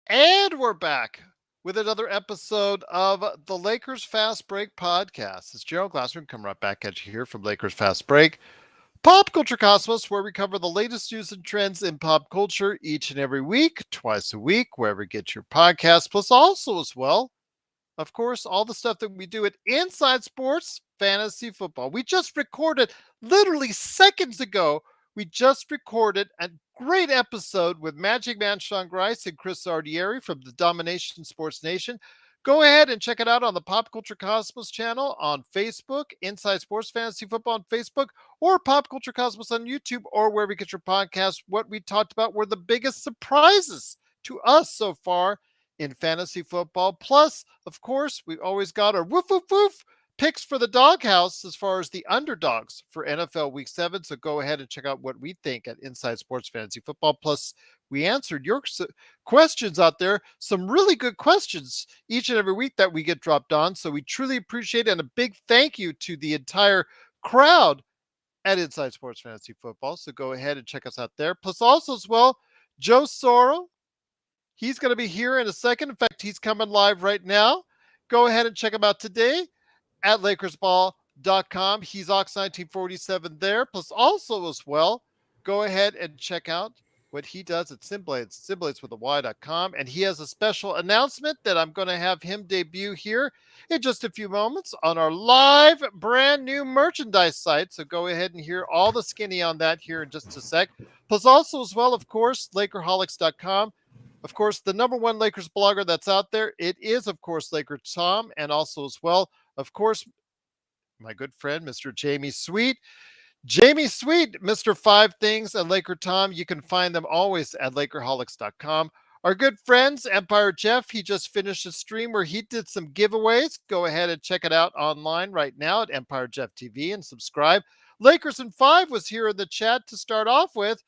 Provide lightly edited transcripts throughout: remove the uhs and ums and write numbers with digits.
And we're back with another episode of the Lakers Fast Break podcast. It's Gerald Glassman coming right back at you here from Lakers Fast Break, Pop Culture Cosmos, where we cover the latest news and trends in pop culture each and every week, twice a week, wherever you get your podcast, plus also as well, of course, all the stuff that we do at Inside Sports Fantasy Football. We just recorded literally seconds ago. We just recorded a great episode with Magic Man Sean Grice and Chris Ardieri from the Domination Sports Nation. Go ahead and check it out on the Pop Culture Cosmos channel on Facebook, Inside Sports Fantasy Football on Facebook, or Pop Culture Cosmos on YouTube, or wherever you get your podcast. What we talked about were the biggest surprises to us so far in fantasy football. Plus, of course, we've always got our woof woof woof picks for the doghouse as far as the underdogs for NFL Week 7. So go ahead and check out what we think at Inside Sports Fantasy Football. Plus, we answered your questions out there, some really good questions each and every week that we get dropped on. So we truly appreciate it. And a big thank you to the entire crowd at Inside Sports Fantasy Football. So go ahead and check us out there. Plus, also as well, Joe Soro, he's going to be here in a second. In fact, he's coming live right now. Go ahead and check him out today at LakersBall.com. He's Ox1947 there. Plus, also as well, go ahead and check out what he does at Simblades, SimbladesWithAY.com. And he has a special announcement that I'm going to have him debut here in just a few moments on our live brand new merchandise site. So go ahead and hear all the skinny on that here in just a sec. Plus, also as well, of course, Lakerholics.com. Of course, the number one Lakers blogger that's out there, it is, of course, Laker Tom, and also as well, of course, my good friend, Mr. Jamie Sweet. Jamie Sweet, Mr. Five Things and Laker Tom. You can find them always at Lakerholics.com. Our good friends, Empire Jeff, he just finished a stream where he did some giveaways. Go ahead and check it out online right now at Empire Jeff TV and subscribe. Lakers in 5 was here in the chat to start off with.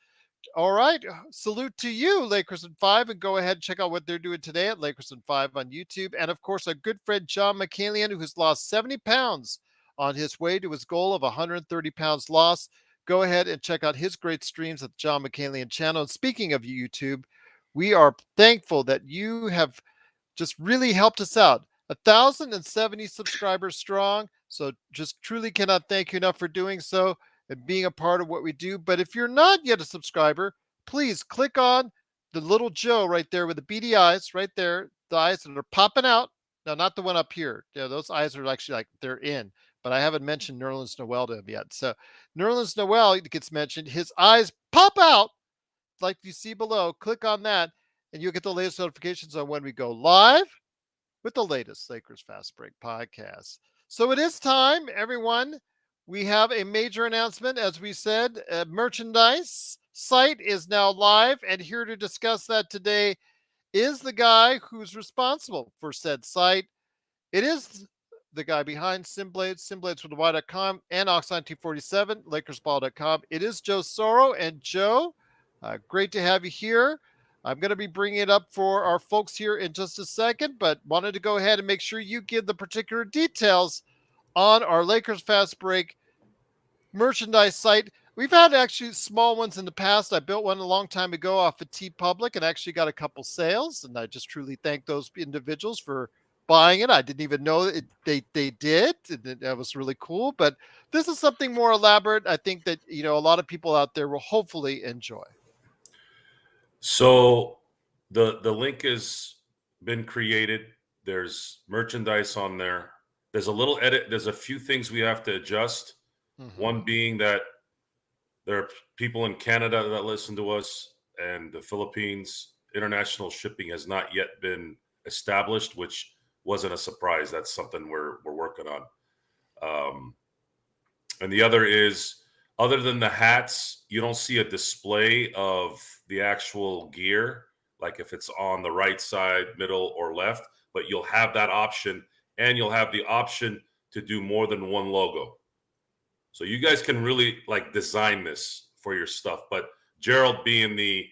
All right. Salute to you, Lakers in 5, and go ahead and check out what they're doing today at Lakers in 5 on YouTube. And of course, our good friend John McCallion, who's lost 70 pounds on his way to his goal of 130 pounds lost. Go ahead and check out his great streams at the John McCallion channel. And speaking of YouTube, we are thankful that you have just really helped us out. 1,070 subscribers strong. So just truly cannot thank you enough for doing so and being a part of what we do. But if you're not yet a subscriber, please click on the little Joe right there with the beady eyes right there, the eyes that are popping out. Now, not the one up here. Yeah, those eyes are actually like they're in, but I haven't mentioned Nerlens Noel to him yet. So Nerlens Noel gets mentioned. His eyes pop out like you see below. Click on that and you'll get the latest notifications on when we go live with the latest Lakers Fast Break podcast. So it is time, everyone. We have a major announcement. As we said, a merchandise site is now live, and here to discuss that today is the guy who's responsible for said site. It is the guy behind Simblades, SimbladesWithAY.com, and Ox1947, LakersBall.com. It is Joe Soro. And Joe, great to have you here. I'm going to be bringing it up for our folks here in just a second, but wanted to go ahead and make sure you give the particular details on our Lakers Fast Break merchandise site. We've had actually small ones in the past. I built one a long time ago off of TeePublic and actually got a couple sales, and I just truly thank those individuals for buying it. I didn't even know they did. That was really cool. But this is something more elaborate. I think that a lot of people out there will hopefully enjoy. So the link has been created. There's merchandise on there. There's a little edit. There's a few things we have to adjust. Mm-hmm. One being that there are people in Canada that listen to us and the Philippines. International shipping has not yet been established, which wasn't a surprise. That's something we're working on. And the other is, other than the hats, you don't see a display of the actual gear, like if it's on the right side, middle, or left, but you'll have that option, and you'll have the option to do more than one logo. So you guys can really design this for your stuff. But Gerald, being the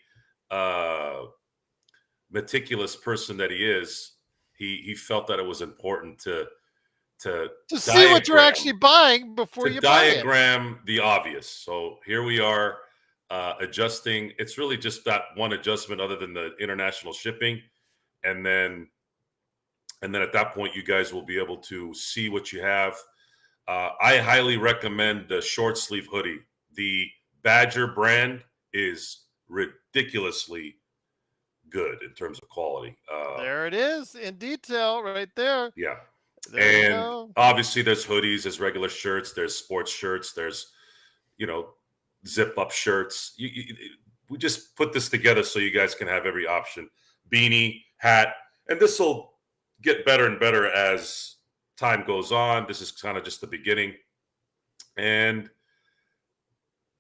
meticulous person that he is, he felt that it was important to see what you're actually buying before you buy it. Diagram the obvious. So here we are adjusting. It's really just that one adjustment other than the international shipping. and then at that point, you guys will be able to see what you have. I highly recommend the short sleeve hoodie. The Badger brand is ridiculously good in terms of quality. There it is in detail right there. Yeah. There you And go. obviously there's hoodies, there's regular shirts, there's sports shirts, there's, zip up shirts. We just put this together so you guys can have every option. Beanie, hat, and this will get better and better as time goes on. This is kind of just the beginning. And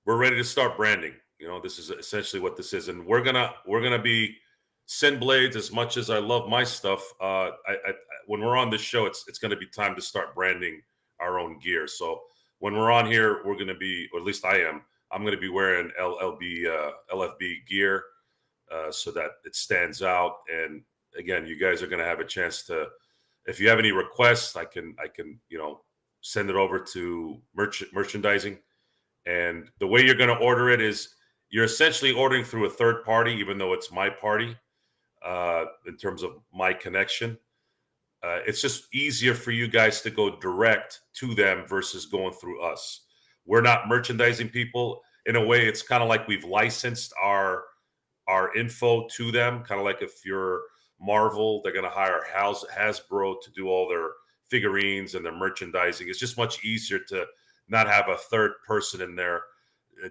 we're ready to start branding. This is essentially what this is. And we're gonna be Sin Blades. As much as I love my stuff, when we're on this show, it's going to be time to start branding our own gear. So when we're on here, we're going to be, or at least I am, I'm going to be wearing LFB gear so that it stands out. And again, you guys are going to have a chance to, if you have any requests, I can send it over to merchandising. And the way you're going to order it is you're essentially ordering through a third party, even though it's my party. In terms of my connection, it's just easier for you guys to go direct to them versus going through us. We're not merchandising people. In a way, it's kind of like we've licensed our info to them. Kind of like if you're Marvel, they're going to hire Hasbro to do all their figurines and their merchandising. It's just much easier to not have a third person in there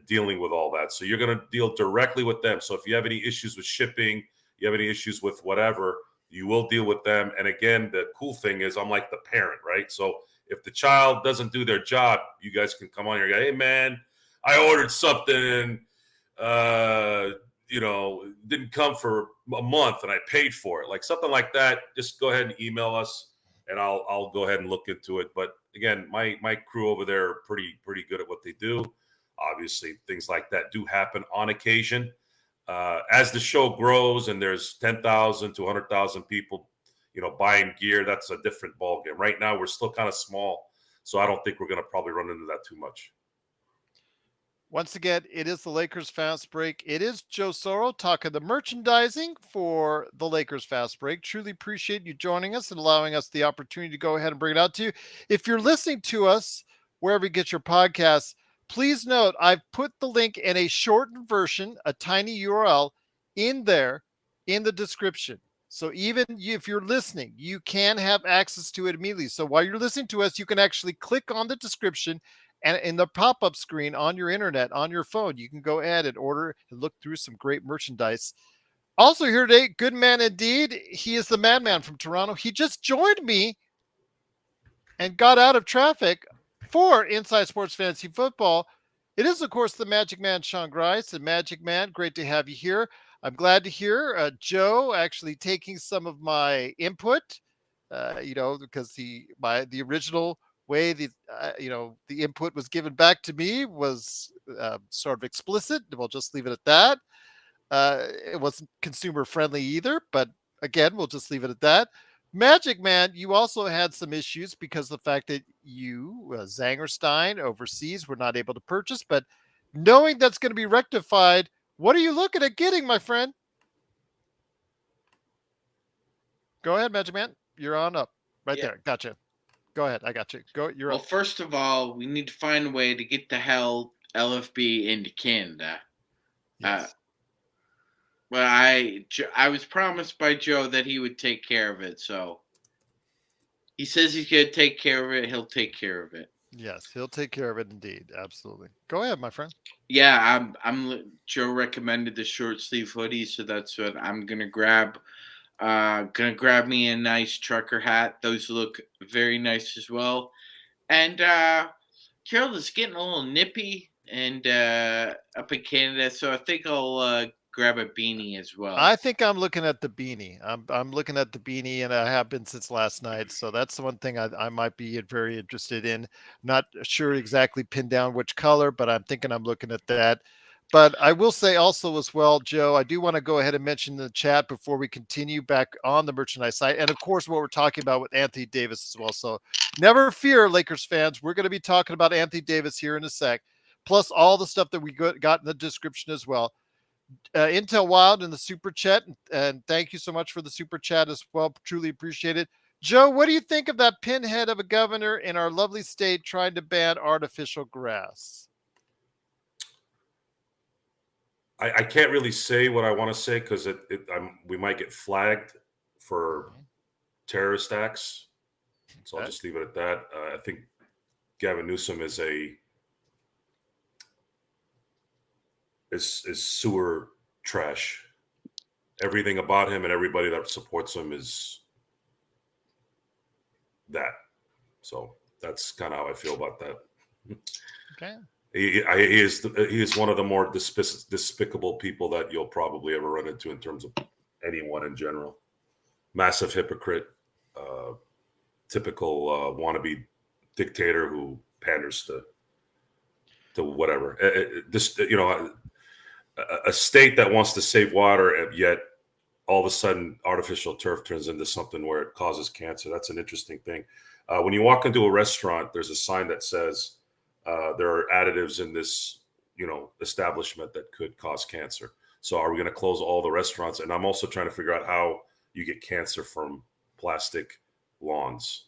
dealing with all that. So you're going to deal directly with them. So if you have any issues with shipping, you have any issues with whatever, you will deal with them. And again, the cool thing is I'm like the parent, right? So if the child doesn't do their job, you guys can come on here and go, hey, man, I ordered something and, didn't come for a month and I paid for it. Like something like that, just go ahead and email us and I'll go ahead and look into it. But again, my crew over there are pretty good at what they do. Obviously, things like that do happen on occasion. As the show grows and there's 10,000 to 100,000 people, buying gear, that's a different ballgame. Right now, we're still kind of small, so I don't think we're going to probably run into that too much. Once again, it is the Lakers Fast Break. It is Joe Soro talking the merchandising for the Lakers Fast Break. Truly appreciate you joining us and allowing us the opportunity to go ahead and bring it out to you. If you're listening to us wherever you get your podcasts, please note I've put the link in a shortened version, a tiny URL in there in the description. So even if you're listening, you can have access to it immediately. So while you're listening to us, you can actually click on the description, and in the pop-up screen on your internet, on your phone, you can go ahead and order and look through some great merchandise. Also here today, good man indeed. He is the madman from Toronto. He just joined me and got out of traffic for Inside Sports Fantasy Football. It is, of course, the Magic Man, Sean Grice. And Magic Man, great to have you here. I'm glad to hear Joe actually taking some of my input, because the original way the input was given back to me was sort of explicit. We'll just leave it at that. It wasn't consumer friendly either, but again, we'll just leave it at that. Magic Man, you also had some issues because of the fact that you, Zangerstein, overseas, were not able to purchase. But knowing that's going to be rectified, what are you looking at getting, my friend? Go ahead, Magic Man. You're on up. Right there. Gotcha. Go ahead. I got you. Go. You're up. Well, first of all, we need to find a way to get the hell LFB into Canada. Yes. Well, I was promised by Joe that he would take care of it, so he says he's going to take care of it. He'll take care of it. Yes, he'll take care of it indeed. Absolutely. Go ahead, my friend. Yeah, Joe recommended the short sleeve hoodie, so that's what I'm going to grab. Gonna grab me a nice trucker hat. Those look very nice as well. And Gerald is getting a little nippy and up in Canada, so I think I'll grab a beanie as well. I think I'm looking at the beanie. I'm looking at the beanie, and I have been since last night. So that's the one thing I might be very interested in. Not sure exactly pinned down which color, but I'm thinking I'm looking at that. But I will say also as well, Joe, I do want to go ahead and mention in the chat before we continue back on the merchandise site. And of course, what we're talking about with Anthony Davis as well. So never fear, Lakers fans. We're going to be talking about Anthony Davis here in a sec, plus all the stuff that we got in the description as well. Intel Wild in the super chat, and thank you so much for the super chat as well. Truly appreciate it. Joe, what do you think of that pinhead of a governor in our lovely state trying to ban artificial grass? I can't really say what I want to say because we might get flagged for terrorist acts. So I'll just leave it at that. I think Gavin Newsom is sewer trash. Everything about him and everybody that supports him is that. So that's kind of how I feel about that. Okay. He is one of the more despicable people that you'll probably ever run into in terms of anyone in general. Massive hypocrite, typical wannabe dictator who panders to whatever. A state that wants to save water, and yet all of a sudden artificial turf turns into something where it causes cancer. That's an interesting thing. When you walk into a restaurant, there's a sign that says there are additives in this, establishment that could cause cancer. So are we going to close all the restaurants? And I'm also trying to figure out how you get cancer from plastic lawns.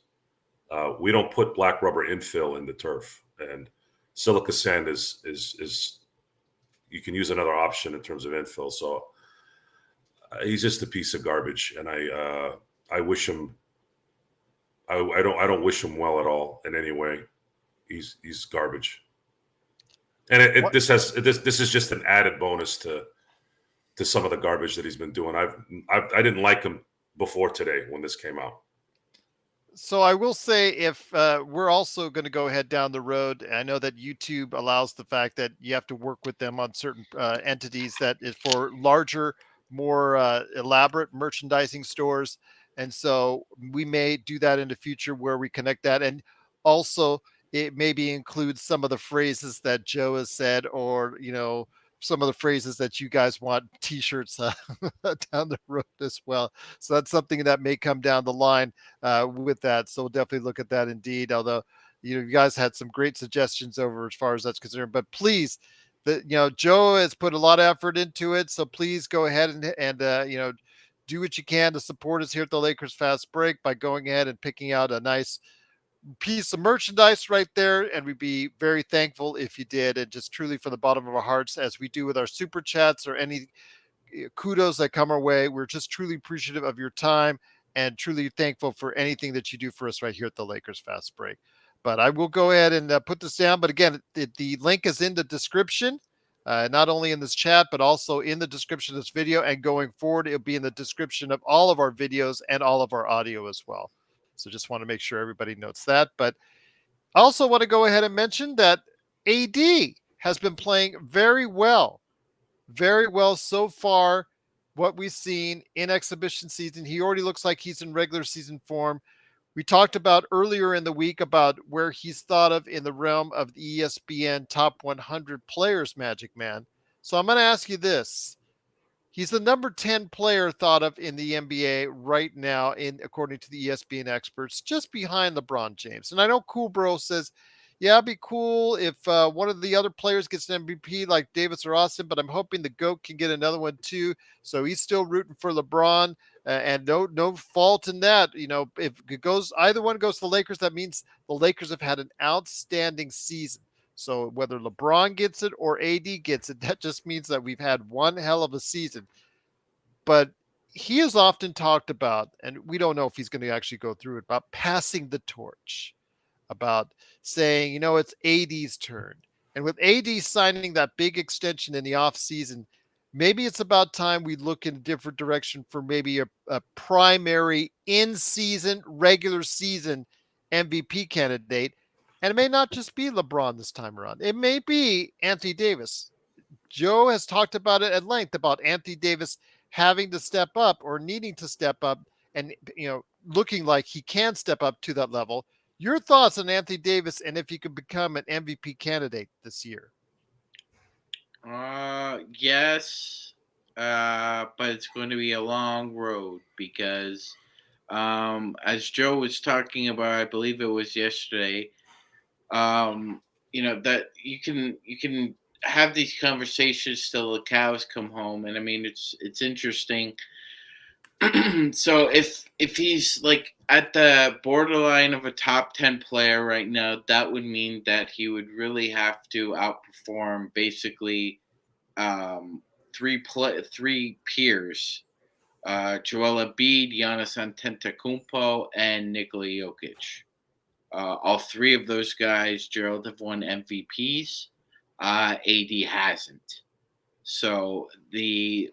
We don't put black rubber infill in the turf, and silica sand is you can use another option in terms of infill. So he's just a piece of garbage, and I wish him. I don't wish him well at all in any way. He's garbage, and this is just an added bonus to some of the garbage that he's been doing. I didn't like him before today when this came out. So I will say, if we're also going to go ahead down the road, I know that YouTube allows the fact that you have to work with them on certain entities that is for larger, more elaborate merchandising stores. And so we may do that in the future where we connect that. And also it maybe includes some of the phrases that Joe has said, or, some of the phrases that you guys want t-shirts down the road as well. So that's something that may come down the line with that. So we'll definitely look at that indeed. Although, you guys had some great suggestions over as far as that's concerned, but please, Joe has put a lot of effort into it. So please go ahead and do what you can to support us here at the Lakers Fast Break by going ahead and picking out a nice piece of merchandise right there, and we'd be very thankful if you did. And just truly from the bottom of our hearts, as we do with our super chats or any kudos that come our way, we're just truly appreciative of your time and truly thankful for anything that you do for us right here at the Lakers Fast Break. But I will go ahead and put this down. But again, the link is in the description, not only in this chat, but also in the description of this video. And going forward, it'll be in the description of all of our videos and all of our audio as well. So just want to make sure everybody notes that. But I also want to go ahead and mention that AD has been playing very well so far. What we've seen in exhibition season, he already looks like he's in regular season form. We talked about earlier in the week about where he's thought of in the realm of the ESPN top 100 players, Magic Man. So I'm going to ask you this. He's the number 10 player thought of in the NBA right now, according to the ESPN experts, just behind LeBron James. And I know Cool Bro says, yeah, it'd be cool if one of the other players gets an MVP like Davis or Austin, but I'm hoping the GOAT can get another one too. So he's still rooting for LeBron, and no fault in that. If it goes, either one goes to the Lakers, that means the Lakers have had an outstanding season. So whether LeBron gets it or AD gets it, that just means that we've had one hell of a season. But he is often talked about, and we don't know if he's going to actually go through it, about passing the torch, about saying, it's AD's turn. And with AD signing that big extension in the offseason, maybe it's about time we look in a different direction for maybe a primary in-season, regular season MVP candidate. And it may not just be LeBron this time around. It may be Anthony Davis. Joe has talked about it at length about Anthony Davis having to step up or needing to step up and, looking like he can step up to that level. Your thoughts on Anthony Davis and if he could become an MVP candidate this year? Yes, but it's going to be a long road because, as Joe was talking about, I believe it was yesterday, that you can have these conversations till the cows come home, and I mean it's interesting. So if he's like at the borderline of a top 10 player right now, that would mean that he would really have to outperform basically three peers: Joel Embiid, Giannis Antetokounmpo, and Nikola Jokic. All three of those guys, Gerald, have won MVPs. AD hasn't. So the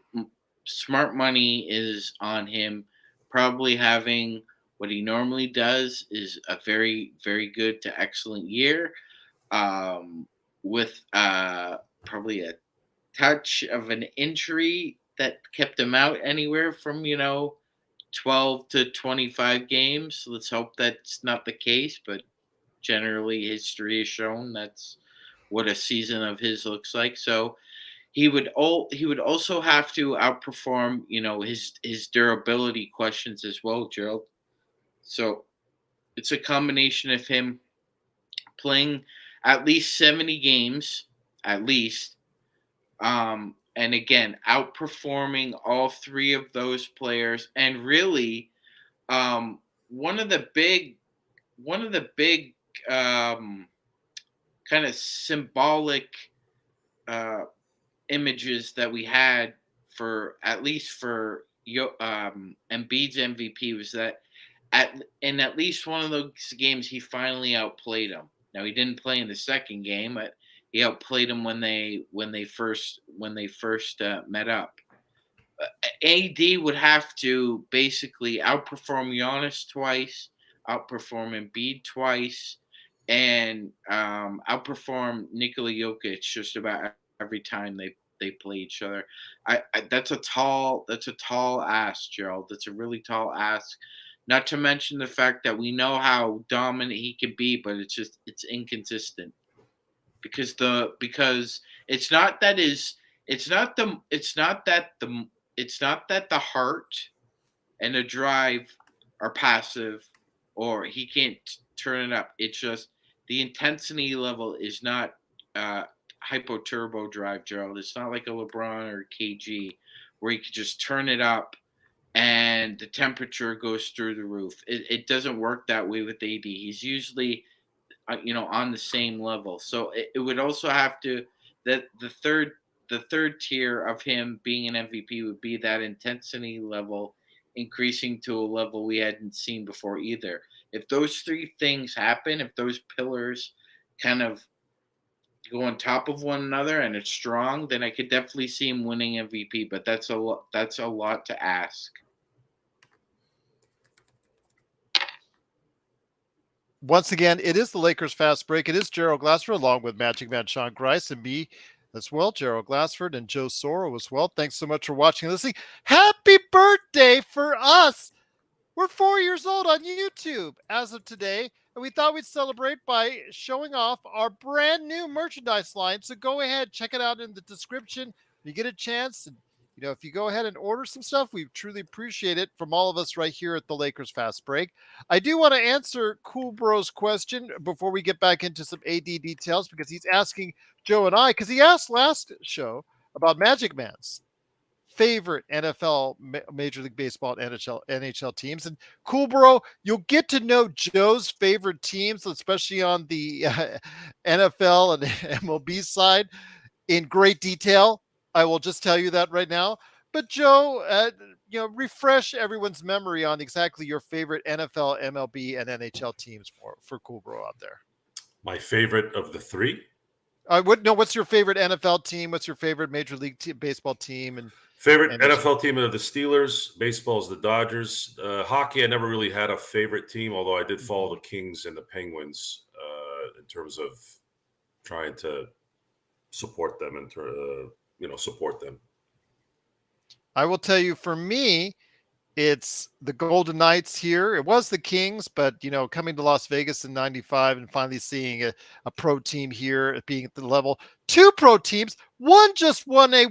smart money is on him. Probably having what he normally does is a very, very good to excellent year, with probably a touch of an injury that kept him out anywhere from 12 to 25 games. Let's hope that's not the case, but generally history has shown that's what a season of his looks like. So he would also have to outperform, his durability questions as well, Gerald. So it's a combination of him playing at least 70 games, at least, and again outperforming all three of those players. And really, um, one of the big kind of symbolic uh, images that we had for at least for Embiid's MVP was that in at least one of those games he finally outplayed him. Now he didn't play in the second game, but he outplayed him when they first met up. AD would have to basically outperform Giannis twice, outperform Embiid twice, and outperform Nikola Jokic just about every time they play each other. That's a tall ask, Gerald. That's a really tall ask. Not to mention the fact that we know how dominant he can be, but it's inconsistent. Because it's not that the heart and the drive are passive, or he can't turn it up. It's just the intensity level is not hypo turbo drive, Gerald. It's not like a LeBron or KG where he could just turn it up and the temperature goes through the roof. It doesn't work that way with AD. He's usually on the same level. So it would also have to that the third tier of him being an MVP would be that intensity level increasing to a level we hadn't seen before either. If those three things happen, if those pillars kind of go on top of one another and it's strong, then I could definitely see him winning MVP. But that's a lot to ask. Once again, it is the Lakers Fast Break. It is Gerald Glassford along with Magic Man Sean Grice and me as well, Gerald Glassford and Joe Soro as well. Thanks so much for watching and listening. Happy birthday for us. We're 4 years old on YouTube as of today, and we thought we'd celebrate by showing off our brand new merchandise line. So go ahead, check it out in the description. If you get a chance, and if you go ahead and order some stuff, we truly appreciate it from all of us right here at the Lakers Fast Break. I do want to answer Cool Bro's question before we get back into some AD details, because he's asking Joe and I, because he asked last show about Magic Man's favorite NFL, Major League Baseball, and NHL teams. And Cool Bro, you'll get to know Joe's favorite teams, especially on the NFL and MLB side, in great detail. I will just tell you that right now. But Joe, refresh everyone's memory on exactly your favorite NFL, MLB, and NHL teams for Cool Bro out there. My favorite of the three? What's your favorite NFL team? What's your favorite Major League Baseball team? And favorite NFL team are the Steelers. Baseball is the Dodgers. Hockey, I never really had a favorite team, although I did follow the Kings and the Penguins in terms of trying to support them and support them. I will tell you, for me, it's the Golden Knights here. It was the Kings, but coming to Las Vegas in '95 and finally seeing a pro team here being at the level. Two pro teams. One just won a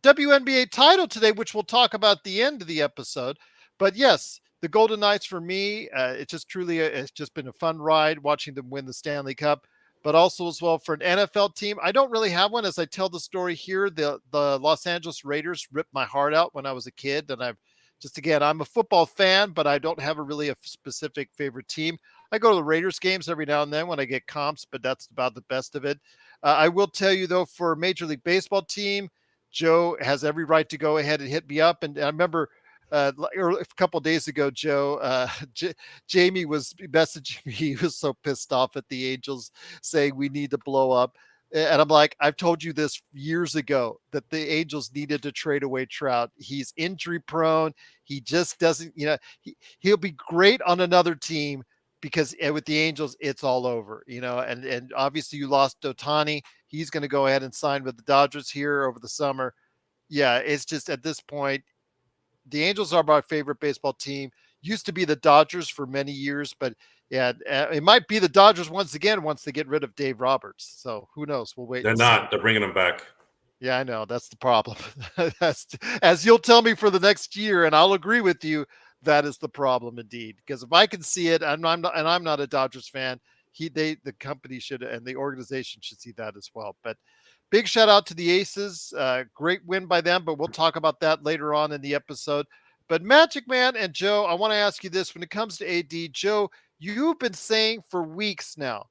WNBA title today, which we'll talk about at the end of the episode. But yes, the Golden Knights for me, it's just been a fun ride watching them win the Stanley Cup. but also as well for an NFL team. I don't really have one. As I tell the story here, the Los Angeles Raiders ripped my heart out when I was a kid, and I'm a football fan, but I don't have a specific favorite team. I go to the Raiders games every now and then when I get comps, but that's about the best of it. I will tell you though, for a Major League Baseball team, Joe has every right to go ahead and hit me up. And I remember a couple of days ago, Joe, Jamie was messaging me. He was so pissed off at the Angels saying we need to blow up. And I'm like, I've told you this years ago that the Angels needed to trade away Trout. He's injury prone. He just doesn't, he'll be great on another team because with the Angels, it's all over, and obviously you lost Ohtani. He's going to go ahead and sign with the Dodgers here over the summer. Yeah, it's just at this point, the Angels are my favorite baseball team. Used to be the Dodgers for many years, but yeah, it might be the Dodgers once again once they get rid of Dave Roberts. So who knows? We'll wait. They're not. They're bringing him back. Yeah, I know. That's the problem. As you'll tell me for the next year, and I'll agree with you, that is the problem indeed. Because if I can see it, I'm not a Dodgers fan. The company should and the organization should see that as well. But big shout out to the Aces. Great win by them, but we'll talk about that later on in the episode. But Magic Man and Joe, I want to ask you this: when it comes to AD, Joe, you've been saying for weeks now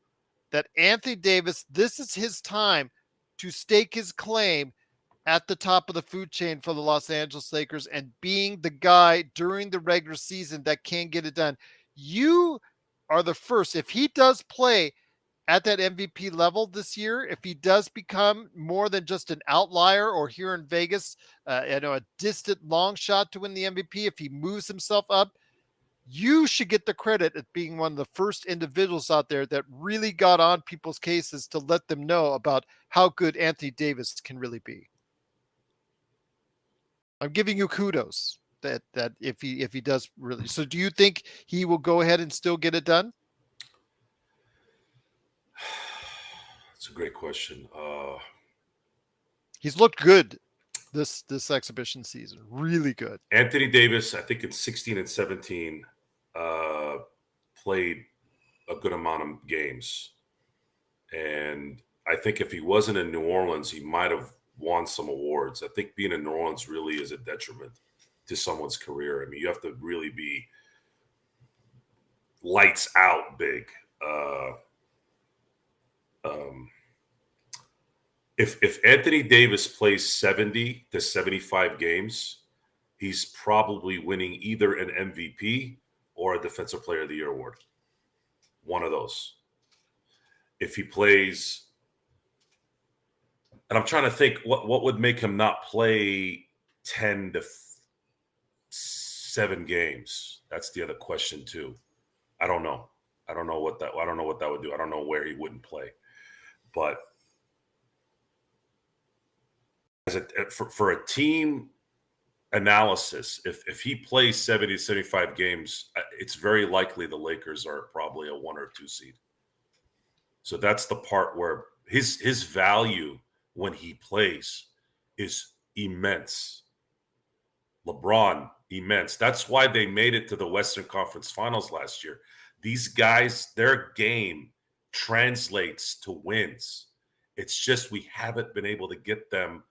that Anthony Davis, this is his time to stake his claim at the top of the food chain for the Los Angeles Lakers and being the guy during the regular season that can get it done. You are the first. If he does play at that MVP level this year, if he does become more than just an outlier or here in Vegas, a distant long shot to win the MVP, if he moves himself up, you should get the credit at being one of the first individuals out there that really got on people's cases to let them know about how good Anthony Davis can really be. I'm giving you kudos that if he does really. So do you think he will go ahead and still get it done? That's a great question. He's looked good this exhibition season. Really good. Anthony Davis, I think in 16 and 17, played a good amount of games. And I think if he wasn't in New Orleans, he might have won some awards. I think being in New Orleans really is a detriment to someone's career. I mean, you have to really be lights out big. If Anthony Davis plays 70 to 75 games, he's probably winning either an MVP or a Defensive Player of the Year award. One of those. If he plays, and I'm trying to think what would make him not play 10 to 7 games. That's the other question too. I don't know. I don't know what that would do. I don't know where he wouldn't play. But for a team analysis, if he plays 70 to 75 games, it's very likely the Lakers are probably a 1 or 2 seed. So that's the part where his value when he plays is immense. LeBron, immense. That's why they made it to the Western Conference Finals last year. These guys, their game translates to wins. It's just we haven't been able to get them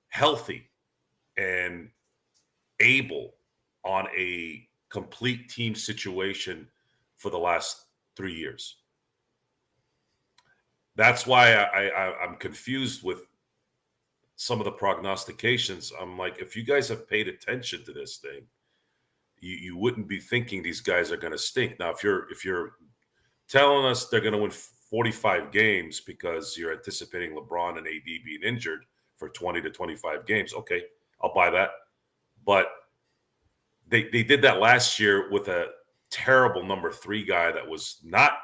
healthy and able on a complete team situation for the last 3 years. That's why I'm confused with some of the prognostications. I'm like, if you guys have paid attention to this thing, you wouldn't be thinking these guys are going to stink. Now, if you're telling us they're going to win 45 games because you're anticipating LeBron and AD being injured for 20 to 25 games, okay, I'll buy that. But they did that last year with a terrible number 3 guy that was not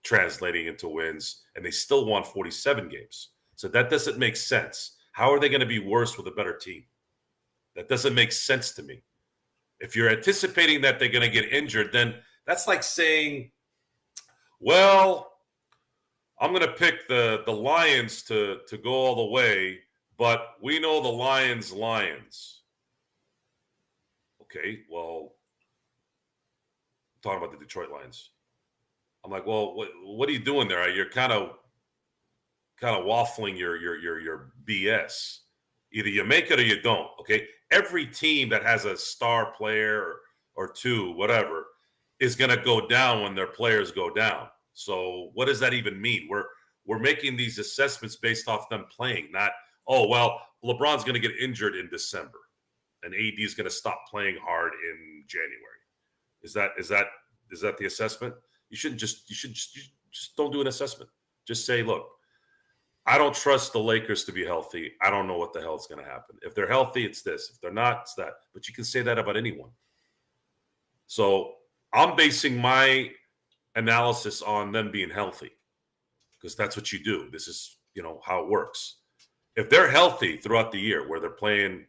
translating into wins, and they still won 47 games. So that doesn't make sense. How are they going to be worse with a better team? That doesn't make sense to me. If you're anticipating that they're going to get injured, then that's like saying, well, I'm going to pick the Lions to go all the way, but we know the Lions. Okay, well, I'm talking about the Detroit Lions. I'm like, well, what are you doing there? You're kind of waffling your BS. Either you make it or you don't. Okay. Every team that has a star player or two, whatever, is going to go down when their players go down. So what does that even mean? We're making these assessments based off them playing, not, oh, well, LeBron's going to get injured in December and AD is going to stop playing hard in January. Is that the assessment? You should just don't do an assessment. Just say, look, I don't trust the Lakers to be healthy. I don't know what the hell is going to happen. If they're healthy, it's this. If they're not, it's that. But you can say that about anyone. So I'm basing my analysis on them being healthy because that's what you do. This is, how it works. If they're healthy throughout the year where they're playing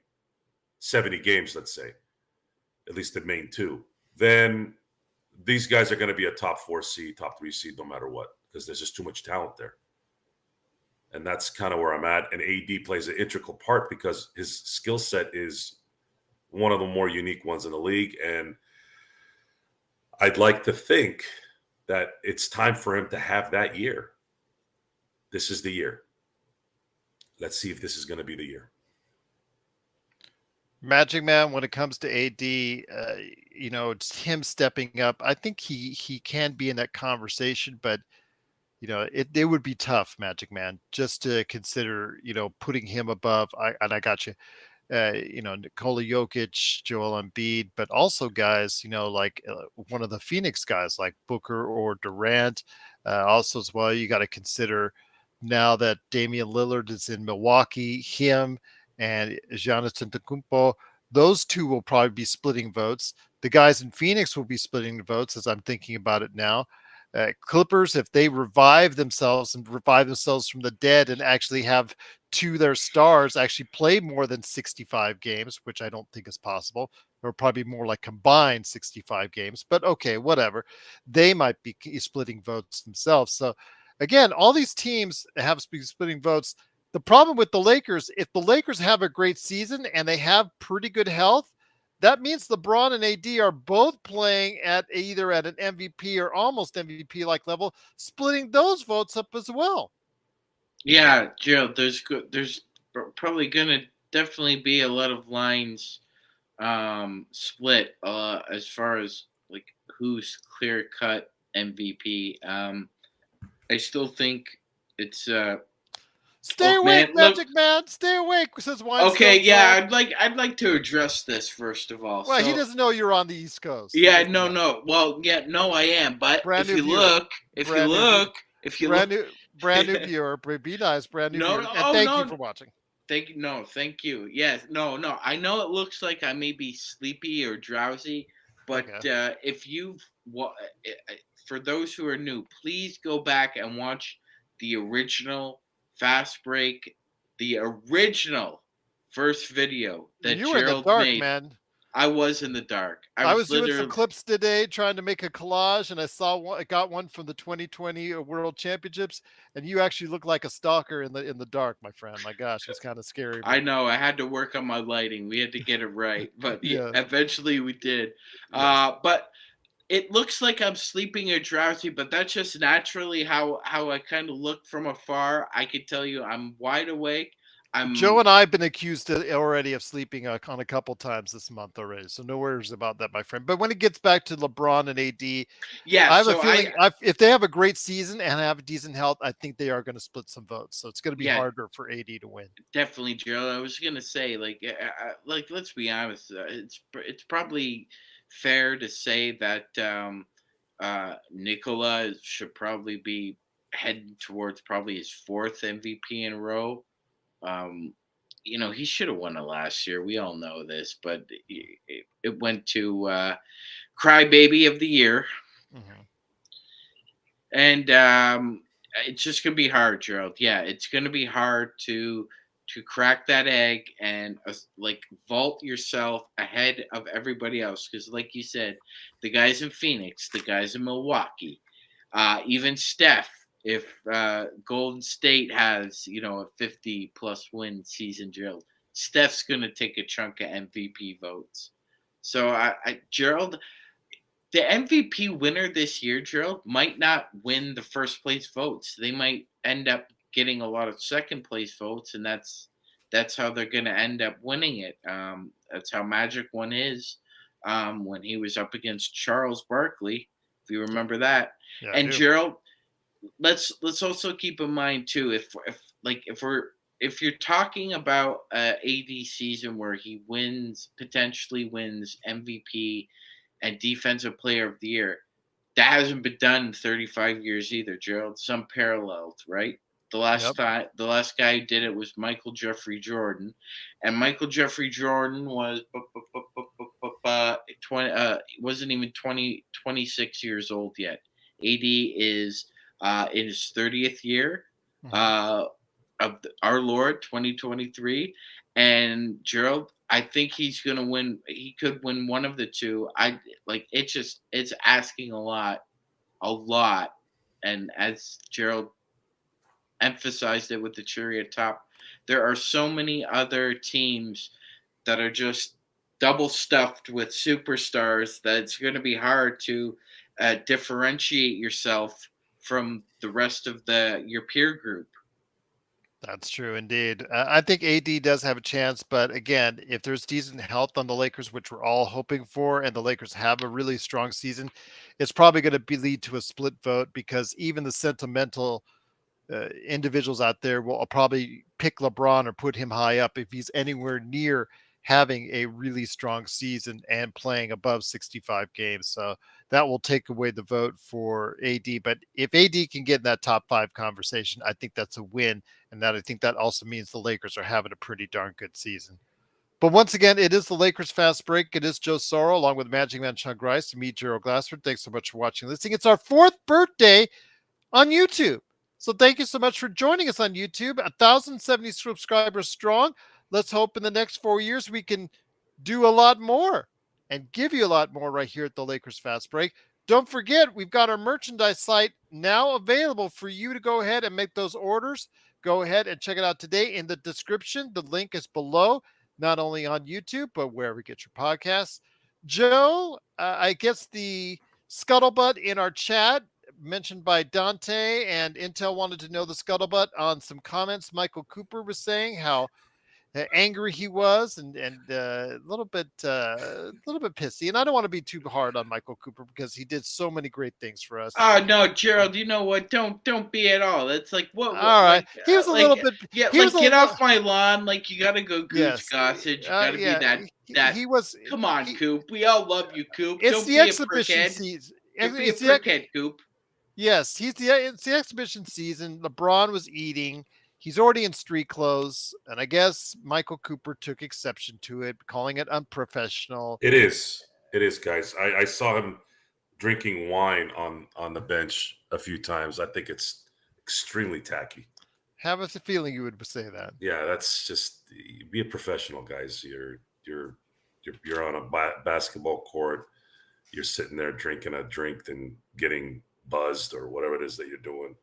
70 games, let's say, at least the main two, then these guys are going to be a top 4 seed, top 3 seed, no matter what, because there's just too much talent there. And that's kind of where I'm at. And AD plays an integral part because his skill set is one of the more unique ones in the league. And I'd like to think that it's time for him to have that year. This is the year. Let's see if this is going to be the year. Magic Man, when it comes to AD, it's him stepping up. I think he can be in that conversation, but it would be tough, Magic Man, just to consider, putting him above. I got you. Nikola Jokic, Joel Embiid, but also guys, like one of the Phoenix guys like Booker or Durant. Also as well, you got to consider now that Damian Lillard is in Milwaukee, him and Giannis Antetokounmpo, those two will probably be splitting votes. The guys in Phoenix will be splitting the votes as I'm thinking about it now. Clippers, if they revive themselves from the dead and actually have two their stars actually play more than 65 games, which I don't think is possible, or probably more like combined 65 games, but okay, whatever. They might be splitting votes themselves. So again, all these teams have splitting votes. The problem with the Lakers, if the Lakers have a great season and they have pretty good health, that means LeBron and AD are both playing at either at an MVP or almost MVP like level, splitting those votes up as well. Yeah, Joe. There's probably gonna definitely be a lot of lines split as far as like who's clear cut MVP. I still think it's Stay awake, Magic Man. Stay awake, says Weinstein. Okay, yeah, I'd like to address this first of all. Well, he doesn't know you're on the East Coast. Yeah, no. Well, yeah, no, I am. But brand if you look, brand new viewer, be nice, brand new viewer, and thank you for watching. Thank you. Yes, no. I know it looks like I may be sleepy or drowsy, but if you, for those who are new, please go back and watch the original Fast Break, the original first video that you were Gerald in the dark, made. Man. I was in the dark. I was doing some clips today trying to make a collage, and I got one from the 2020 World Championships, and you actually look like a stalker in the dark, my friend. My gosh, it's kind of scary. I know. I had to work on my lighting. We had to get it right, but eventually we did. Yes. But it looks like I'm sleeping or drowsy, but that's just naturally how I kind of look from afar. I can tell you I'm wide awake. Joe and I have been accused already of sleeping on a couple times this month already, so no worries about that, my friend. But when it gets back to LeBron and AD, I have a feeling if they have a great season and have decent health, I think they are going to split some votes. So it's going to be harder for AD to win. Definitely, Joe. I was going to say, let's be honest. It's probably fair to say that Nikola should probably be heading towards probably his 4th MVP in a row. He should have won it last year. We all know this, but it went to Crybaby of the Year. Mm-hmm. And it's just going to be hard, Gerald. Yeah, it's going to be hard to crack that egg and vault yourself ahead of everybody else. Because like you said, the guys in Phoenix, the guys in Milwaukee, even Steph, if Golden State has, a 50-plus win season, Gerald, Steph's going to take a chunk of MVP votes. So, Gerald, the MVP winner this year, Gerald, might not win the first place votes. They might end up getting a lot of second place votes, and that's how they're going to end up winning it. That's how Magic won his when he was up against Charles Barkley, if you remember that. Yeah, I And do. Gerald, let's also keep in mind too, if you're talking about AD season where he potentially wins MVP and Defensive Player of the Year. That hasn't been done in 35 years either, Gerald. Some paralleled, right? Yep. The last guy who did it was Michael Jeffrey Jordan, and Michael Jeffrey Jordan was 20, wasn't even 26 years old yet. AD is in his 30th year uh, of our Lord 2023, and Gerald, I think he's gonna win. He could win one of the two. It's asking a lot. And as Gerald emphasized it with the cherry at top, there are so many other teams that are just double stuffed with superstars that it's going to be hard to differentiate yourself from the rest of your peer group. That's true indeed. I think AD does have a chance, but again, if there's decent health on the Lakers, which we're all hoping for, and the Lakers have a really strong season, it's probably going to be lead to a split vote because even the sentimental individuals out there will probably pick LeBron or put him high up if he's anywhere near having a really strong season and playing above 65 games. So that will take away the vote for AD. But if AD can get in that top five conversation, I think that's a win. And that I think that also means the Lakers are having a pretty darn good season. But once again, it is the Lakers Fast Break. It is Joe Sorrell along with Magic Man Sean Grice and me, Gerald Glassford. Thanks so much for watching and listening. It's our 4th birthday on YouTube. So thank you so much for joining us on YouTube. 1,070 subscribers strong. Let's hope in the next 4 years we can do a lot more and give you a lot more right here at the Lakers Fast Break. Don't forget, we've got our merchandise site now available for you to go ahead and make those orders. Go ahead and check it out today in the description. The link is below, not only on YouTube, but wherever you get your podcasts. Joe, I guess the scuttlebutt in our chat mentioned by Dante and Intel wanted to know the scuttlebutt on some comments. Michael Cooper was saying how angry he was and a little bit pissy. And I don't want to be too hard on Michael Cooper because he did so many great things for us. Oh no, Gerald! You know what? Don't be at all. It's like what All right, like he was a little bit. yeah, He was like a get little. off my lawn. Like you gotta go goose Yes, gossage. You gotta be yeah. that. He was. Come on, He, Coop. We all love you, Coop. it's Don't the be a exhibition prickhead. season. Don't be a It's the prickhead, Coop. Yes, it's the exhibition season. LeBron was eating. He's already in street clothes, and I guess Michael Cooper took exception to it, calling it unprofessional. It is. It is, guys. I saw him drinking wine on the bench a few times. I think it's extremely tacky. Have a feeling you would say that. Yeah, that's just be a professional, guys. You're on a basketball court. You're sitting there drinking a drink and getting buzzed or whatever it is that you're doing,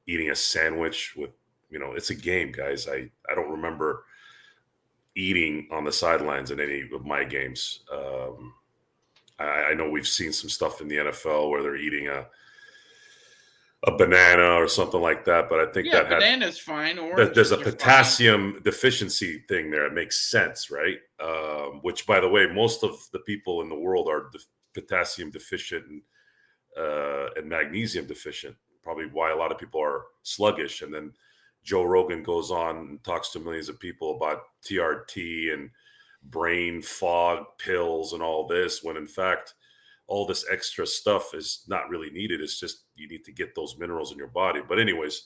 eating a sandwich with, it's a game, guys. I don't remember eating on the sidelines in any of my games. I know we've seen some stuff in the NFL where they're eating a banana or something like that, but I think that banana's fine. There's a potassium deficiency thing there. It makes sense, right? Which, by the way, most of the people in the world are potassium deficient and magnesium deficient. Probably why a lot of people are sluggish. And then Joe Rogan goes on and talks to millions of people about TRT and brain fog pills and all this, when in fact all this extra stuff is not really needed. It's just you need to get those minerals in your body. But anyways,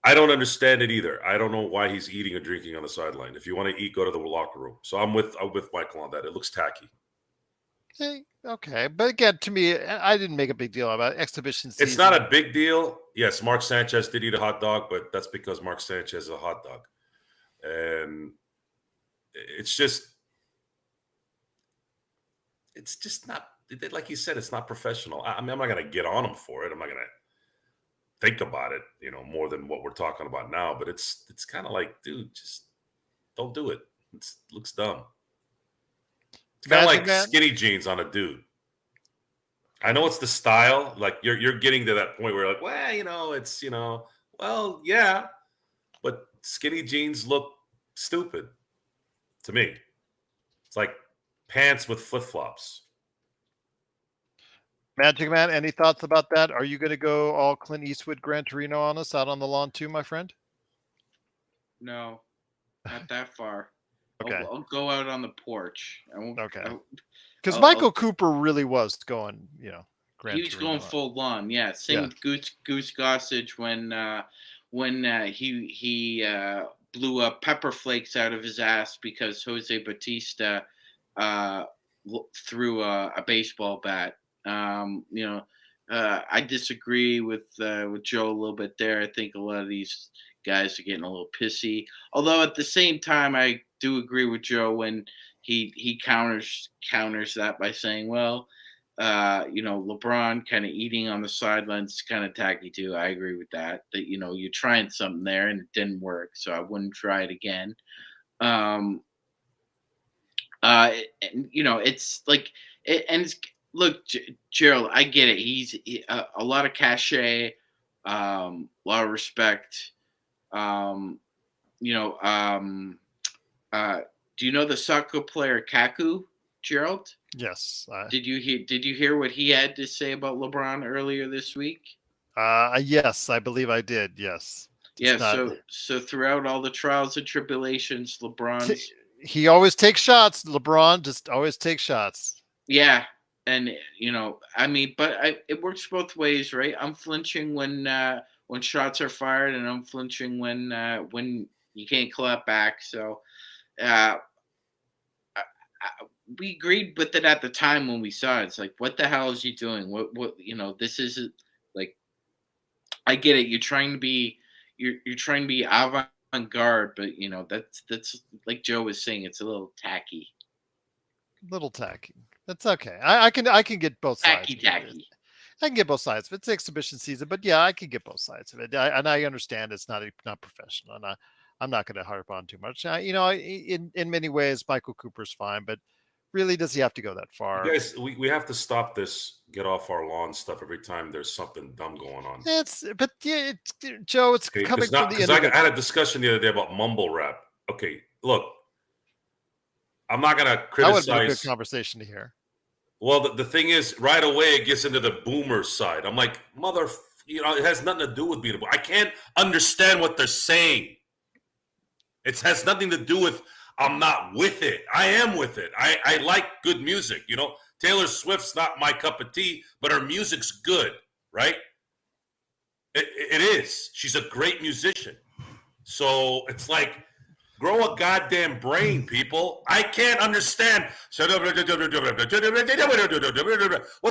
I don't understand it either. I don't know why he's eating or drinking on the sideline. If you want to eat, go to the locker room. So I'm with Michael on that. It looks tacky. Okay, but again, to me, I didn't make a big deal about exhibition season. It's not a big deal. Yes, Mark Sanchez did eat a hot dog, but that's because Mark Sanchez is a hot dog. And it's just not, like you said, it's not professional. I mean, I'm not going to get on him for it. I'm not going to think about it, more than what we're talking about now. But it's kind of like, dude, just don't do it. It looks dumb. kind of Magic like Man? skinny jeans on a dude. I know it's the style. Like you're getting to that point where you're like, well, it's well, yeah, but skinny jeans look stupid to me. It's like pants with flip flops. Magic Man, any thoughts about that? Are you going to go all Clint Eastwood, Gran Torino on us out on the lawn too, my friend? No, not that far. Okay. I'll go out on the porch. Okay. Because Michael Cooper really was going, he was going full lawn. Yeah. Same with Goose Gossage when he blew up pepper flakes out of his ass because Jose Batista threw a baseball bat. I disagree with Joe a little bit there. I think a lot of these guys are getting a little pissy. Although at the same time, I do agree with Joe when he counters that by saying, well, LeBron kind of eating on the sidelines kind of tacky too. I agree with that. That you're trying something there and it didn't work, so I wouldn't try it again. It's like look, Gerald, I get it. He's a lot of cachet, a lot of respect. Do you know the soccer player Kaku, Gerald? Yes. Did you hear what he had to say about LeBron earlier this week? Yes, I believe I did. Yes. So throughout all the trials and tribulations, LeBron's he always takes shots. LeBron just always takes shots. Yeah, and but it works both ways, right? I'm flinching when shots are fired, and I'm flinching when you can't clap back. So, we agreed with it at the time when we saw it. It's like, what the hell is he doing? What this isn't like. I get it. You're trying to be avant-garde, but that's like Joe was saying. It's a little tacky. Little tacky. That's okay. I can get both sides. Tacky. I can get both sides. It's exhibition season, but yeah, I can get both sides of it. And I understand it's not professional, and I'm not going to harp on too much. In many ways, Michael Cooper's fine, but really, does he have to go that far? You guys, we have to stop this get off our lawn stuff every time there's something dumb going on. Joe, it's coming from the end. I had a discussion the other day about mumble rap. Okay, look, I'm not going to criticize. That would be a good conversation to hear. Well, the thing is, right away it gets into the boomer side. I'm like, it has nothing to do with being a boomer. I can't understand what they're saying. It has nothing to do with I'm not with it. I am with it. I like good music. Taylor Swift's not my cup of tea, but her music's good, right? It is. She's a great musician. So it's like, grow a goddamn brain, people. I can't understand. What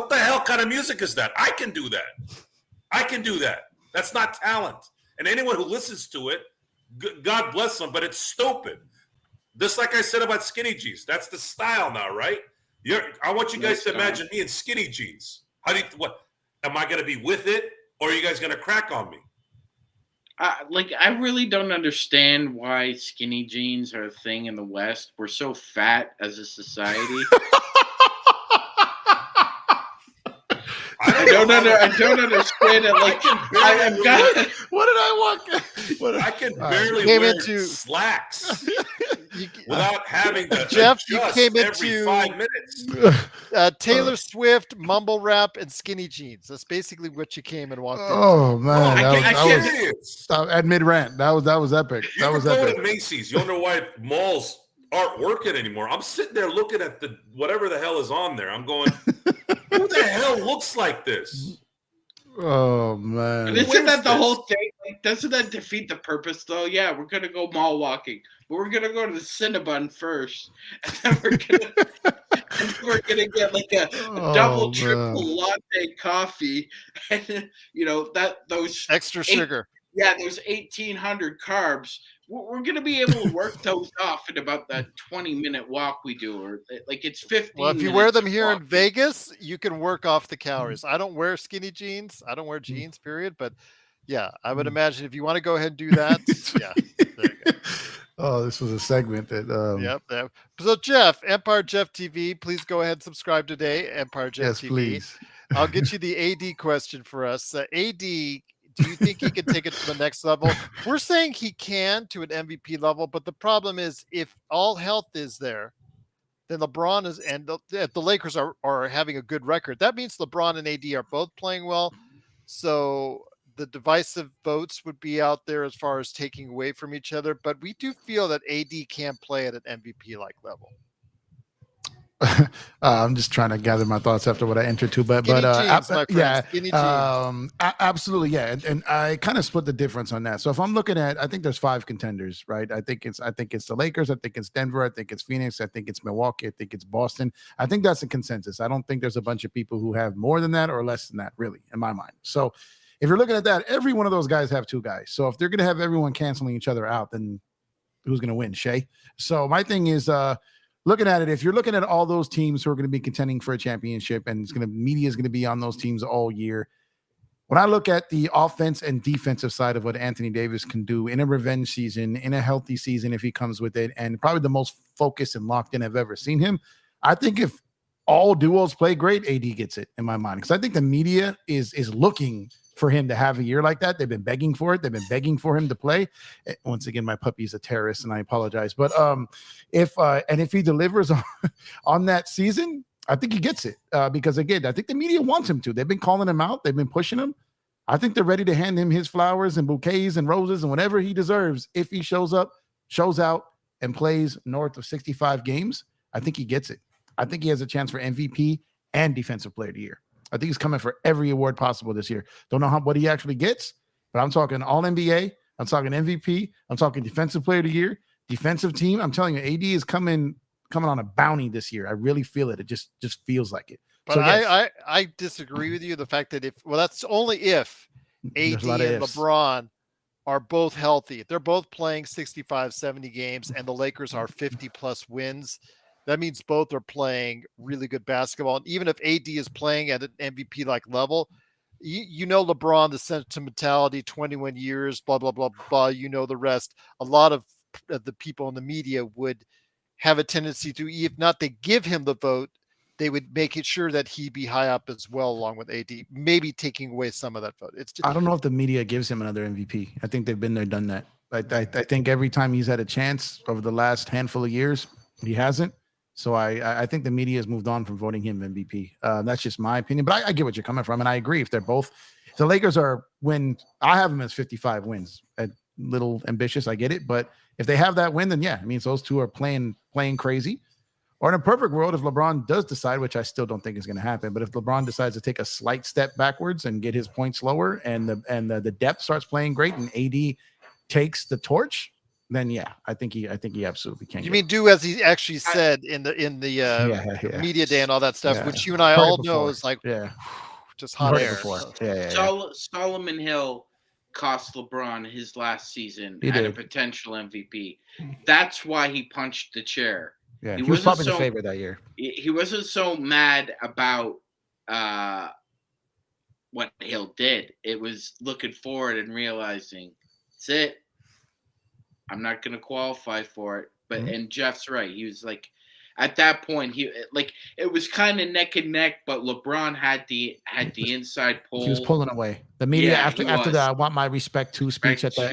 the hell kind of music is that? I can do that. That's not talent. And anyone who listens to it, God bless them, but it's stupid. Just like I said about skinny jeans. That's the style now, right? I want you guys to imagine me in skinny jeans. What? Am I going to be with it, or are you guys going to crack on me? I really don't understand why skinny jeans are a thing in the West. We're so fat as a society. I don't understand it. Like, what did I want? I can barely wear slacks without having to Jeff, you came every 5 minutes. Taylor Swift, mumble rap, and skinny jeans. That's basically what you came and walked in. Oh man, that was at mid rant. That was epic. That was epic. To Macy's. You wonder why malls aren't working anymore. I'm sitting there looking at whatever the hell is on there. I'm going, who the hell looks like this? Oh man! And isn't that the whole thing? Like, doesn't that defeat the purpose, though? Yeah, we're gonna go mall walking, but we're gonna go to the Cinnabon first, and then we're gonna get like a double, triple latte coffee, and those extra sugar. Those 1,800 carbs. We're going to be able to work those off in about the 20-minute walk we do, or like it's 15. Well, if you wear them here in Vegas, you can work off the calories. I don't wear skinny jeans. I don't wear jeans, period. But yeah, I would imagine if you want to go ahead and do that, yeah, there you go. Oh, this was a segment that. Yep. So Jeff, Empire Jeff TV, please go ahead and subscribe today. Empire Jeff Yes, TV. please. I'll get you the AD question for us. AD, do you think he can take it to the next level? We're saying he can to an MVP level, but the problem is if all health is there, then LeBron is and the Lakers are having a good record. That means LeBron and AD are both playing well. So the divisive votes would be out there as far as taking away from each other. But we do feel that AD can play at an MVP like level. I'm just trying to gather my thoughts after what I entered to, but Skinny jeans, my friend. yeah, Skinny jeans. Absolutely, yeah, and I kind of split the difference on that. So if I'm looking at, I think there's 5 contenders, right? I think it's the Lakers, I think it's Denver, I think it's Phoenix, I think it's Milwaukee, I think it's Boston. I think that's a consensus. I don't think there's a bunch of people who have more than that or less than that, really, in my mind. So if you're looking at that, every one of those guys have 2 guys. So if they're going to have everyone canceling each other out, then who's going to win? Shea. So my thing is, looking at it, if you're looking at all those teams who are going to be contending for a championship and media is going to be on those teams all year. When I look at the offense and defensive side of what Anthony Davis can do in a revenge season, in a healthy season, if he comes with it, and probably the most focused and locked in I've ever seen him, I think if all duos play great, AD gets it in my mind. Because I think the media is looking for him to have a year like that. They've been begging for it. They've been begging for him to play. Once again, my puppy is a terrorist, and I apologize. But if he delivers on that season, I think he gets it. Because again, I think the media wants him to. They've been calling him out. They've been pushing him. I think they're ready to hand him his flowers and bouquets and roses and whatever he deserves. If he shows up, shows out, and plays north of 65 games, I think he gets it. I think he has a chance for MVP and Defensive Player of the Year. I think he's coming for every award possible this year. Don't know what he actually gets, but I'm talking All NBA. I'm talking MVP. I'm talking Defensive Player of the Year, defensive team. I'm telling you, AD is coming on a bounty this year. I really feel it. It just feels like it. But so, yes. I disagree with you. The fact that that's only if AD and LeBron are both healthy. If they're both playing 65, 70 games and the Lakers are 50 plus wins, that means both are playing really good basketball. And even if AD is playing at an MVP-like level, you know LeBron, the sentimentality, 21 years, blah, blah, blah, blah, you know the rest. A lot of the people in the media would have a tendency to, if not they give him the vote, they would make it sure that he be high up as well, along with AD, maybe taking away some of that vote. It's just, I don't know if the media gives him another MVP. I think they've been there, done that. I think every time he's had a chance over the last handful of years, he hasn't. So I think the media has moved on from voting him MVP. That's just my opinion, but I get what you're coming from, and I agree. If they're both, if the Lakers I have them as 55 wins. A little ambitious, I get it, but if they have that win, then yeah, it means those two are playing crazy. Or in a perfect world, if LeBron does decide, which I still don't think is going to happen, but if LeBron decides to take a slight step backwards and get his points lower, and the depth starts playing great, and AD takes the torch, then yeah, I think he absolutely can. You mean do as he actually said in the media day and all that stuff, which you and I all know is like just hot air. Solomon Hill cost LeBron his last season and a potential MVP. That's why he punched the chair. Yeah, he was probably the favorite that year. He wasn't so mad about what Hill did. It was looking forward and realizing, that's it. I'm not going to qualify for it. But and Jeff's right. He was like, at that point, it was kind of neck and neck. But LeBron had the inside pull. He was pulling away. The media after the "I want my respect too" speech at the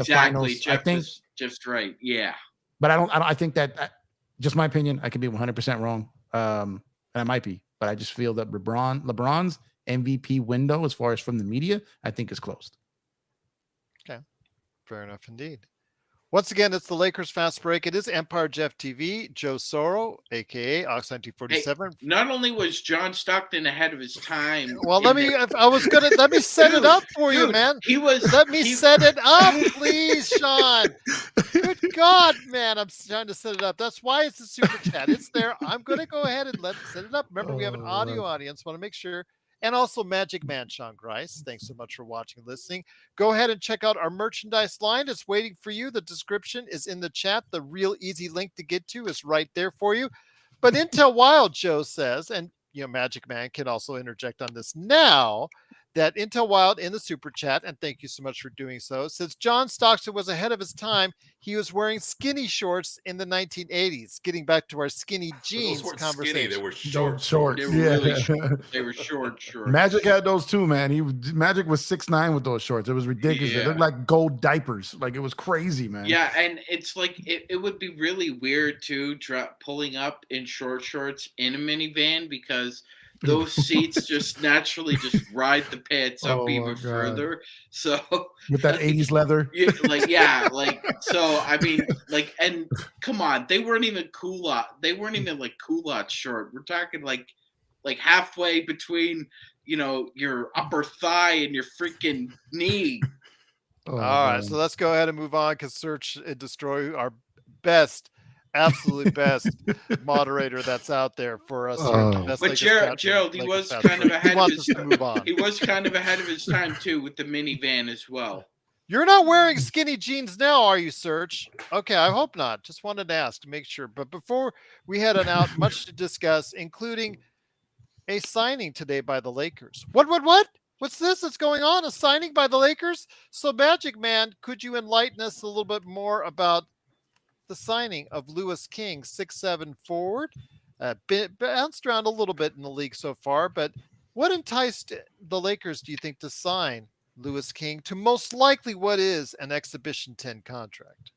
finals. Jeff, I think Jeff's right. Yeah. But I think that. Just my opinion. I could be 100% wrong, and I might be, but I just feel that LeBron's MVP window, as far as from the media, I think is closed. Okay, fair enough indeed. Once again, it's the Lakers Fast Break. It is Empire Jeff TV. Joe Soro, aka Oxide 247. Hey, not only was John Stockton ahead of his time. Well, let me set it up for you, man. Let me set it up, please, Sean. Good God, man, I'm trying to set it up. That's why it's a super chat. It's there. I'm going to go ahead and set it up. Remember, we have an audio audience. Want to make sure. And also Magic Man, Sean Grice. Thanks so much for watching and listening. Go ahead and check out our merchandise line. It's waiting for you. The description is in the chat. The real easy link to get to is right there for you. But Intel Wild, Joe says, and Magic Man can also interject on this now, that Intel Wild in the super chat, and thank you so much for doing so, says John Stockton was ahead of his time. He was wearing skinny shorts in the 1980s. Getting back to our skinny But those jeans weren't conversation. skinny; they were Short, short. They were yeah. really short. They were short. Magic had those too, man. Magic was 6'9" with those shorts. It was ridiculous. They looked like gold diapers. Like it was crazy, man. Yeah, and it's like it would be really weird too, pulling up in short shorts in a minivan because those seats just naturally just ride the pants up Oh, even my God. further. So With that 80s leather. so I mean, like, and come on, they weren't even culotte. They weren't even like culotte short. We're talking like halfway between, your upper thigh and your freaking knee. All right, so let's go ahead and move on because search and destroy our best, absolutely best moderator that's out there for us here. At the best But Lakers chat Gerald, from he Lakers was Fast kind of Break. He ahead of wants his. us to move on. He was kind of ahead of his time too with the minivan as well. You're not wearing skinny jeans now, are you, Serge? Okay, I hope not. Just wanted to ask to make sure. But before we head on out, much to discuss, including a signing today by the Lakers. What? What's this that's going on? A signing by the Lakers? So, Magic Man, could you enlighten us a little bit more about the signing of Lewis King, 6'7" forward? Bounced around a little bit in the league so far, but what enticed the Lakers, do you think, to sign Lewis King to most likely what is an Exhibition 10 contract?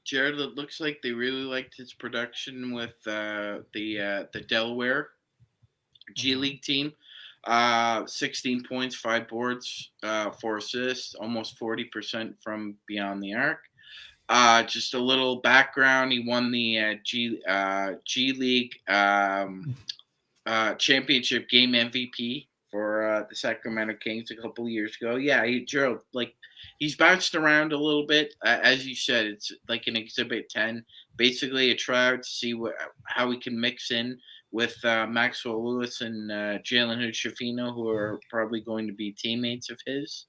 Jared, it looks like they really liked his production with the Delaware G League team. 16 points, 5 boards, 4 assists, almost 40% from beyond the arc. Just a little background: he won the G League championship game MVP for the Sacramento Kings a couple of years ago. Yeah, Gerald, he's bounced around a little bit. As you said, it's like an Exhibit 10, basically a tryout to see how we can mix in with Maxwell Lewis and Jalen Hood-Schifino, who are probably going to be teammates of his.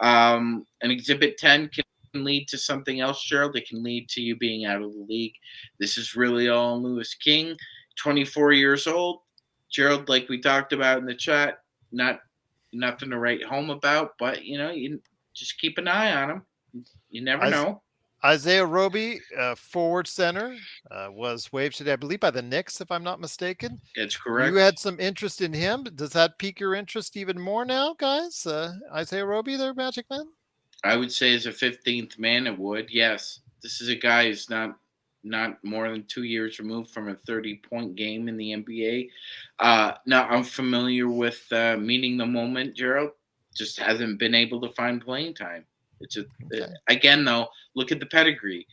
An Exhibit 10 can lead to something else, Gerald. It can lead to you being out of the league. This is really all Lewis King, 24 years old. Gerald, like we talked about in the chat, nothing to write home about, but you just keep an eye on him. You never know. Isaiah Roby, forward center, was waived today, I believe, by the Knicks, if I'm not mistaken. That's correct. You had some interest in him. Does that pique your interest even more now, guys? Isaiah Roby there, Magic Man? I would say as a 15th man, it would. Yes. This is a guy who's not more than 2 years removed from a 30-point game in the NBA. Now, I'm familiar with meeting the moment, Gerald. Just hasn't been able to find playing time. It's again, though, look at the pedigree.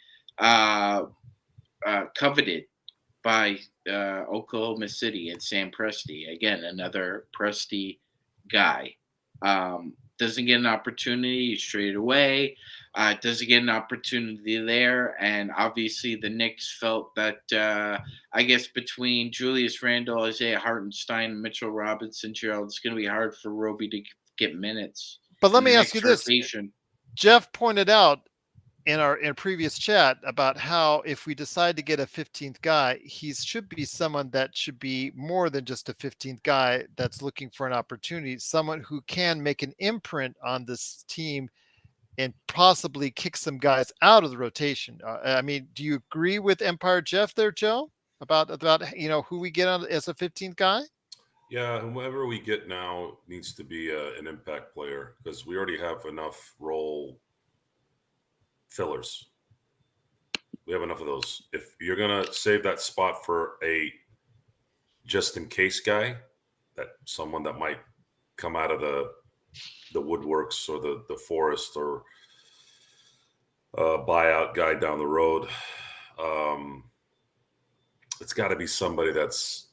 Coveted by Oklahoma City and Sam Presti. Again, another Presti guy. Doesn't get an opportunity straight away. Doesn't get an opportunity there. And obviously the Knicks felt that, I guess, between Julius Randle, Isaiah Hartenstein, and Mitchell Robinson, Gerald, it's going to be hard for Roby to get minutes. But let me ask you this. Jeff pointed out in our previous chat about how if we decide to get a 15th guy, he should be someone that should be more than just a 15th guy that's looking for an opportunity, someone who can make an imprint on this team and possibly kick some guys out of the rotation. I mean, do you agree with Empire Jeff there, Joe, about who we get on as a 15th guy? Yeah, whoever we get now needs to be an impact player because we already have enough role fillers. We have enough of those. If you're going to save that spot for a just in case guy, that someone that might come out of the woodworks or the forest or buyout guy down the road, it's got to be somebody that's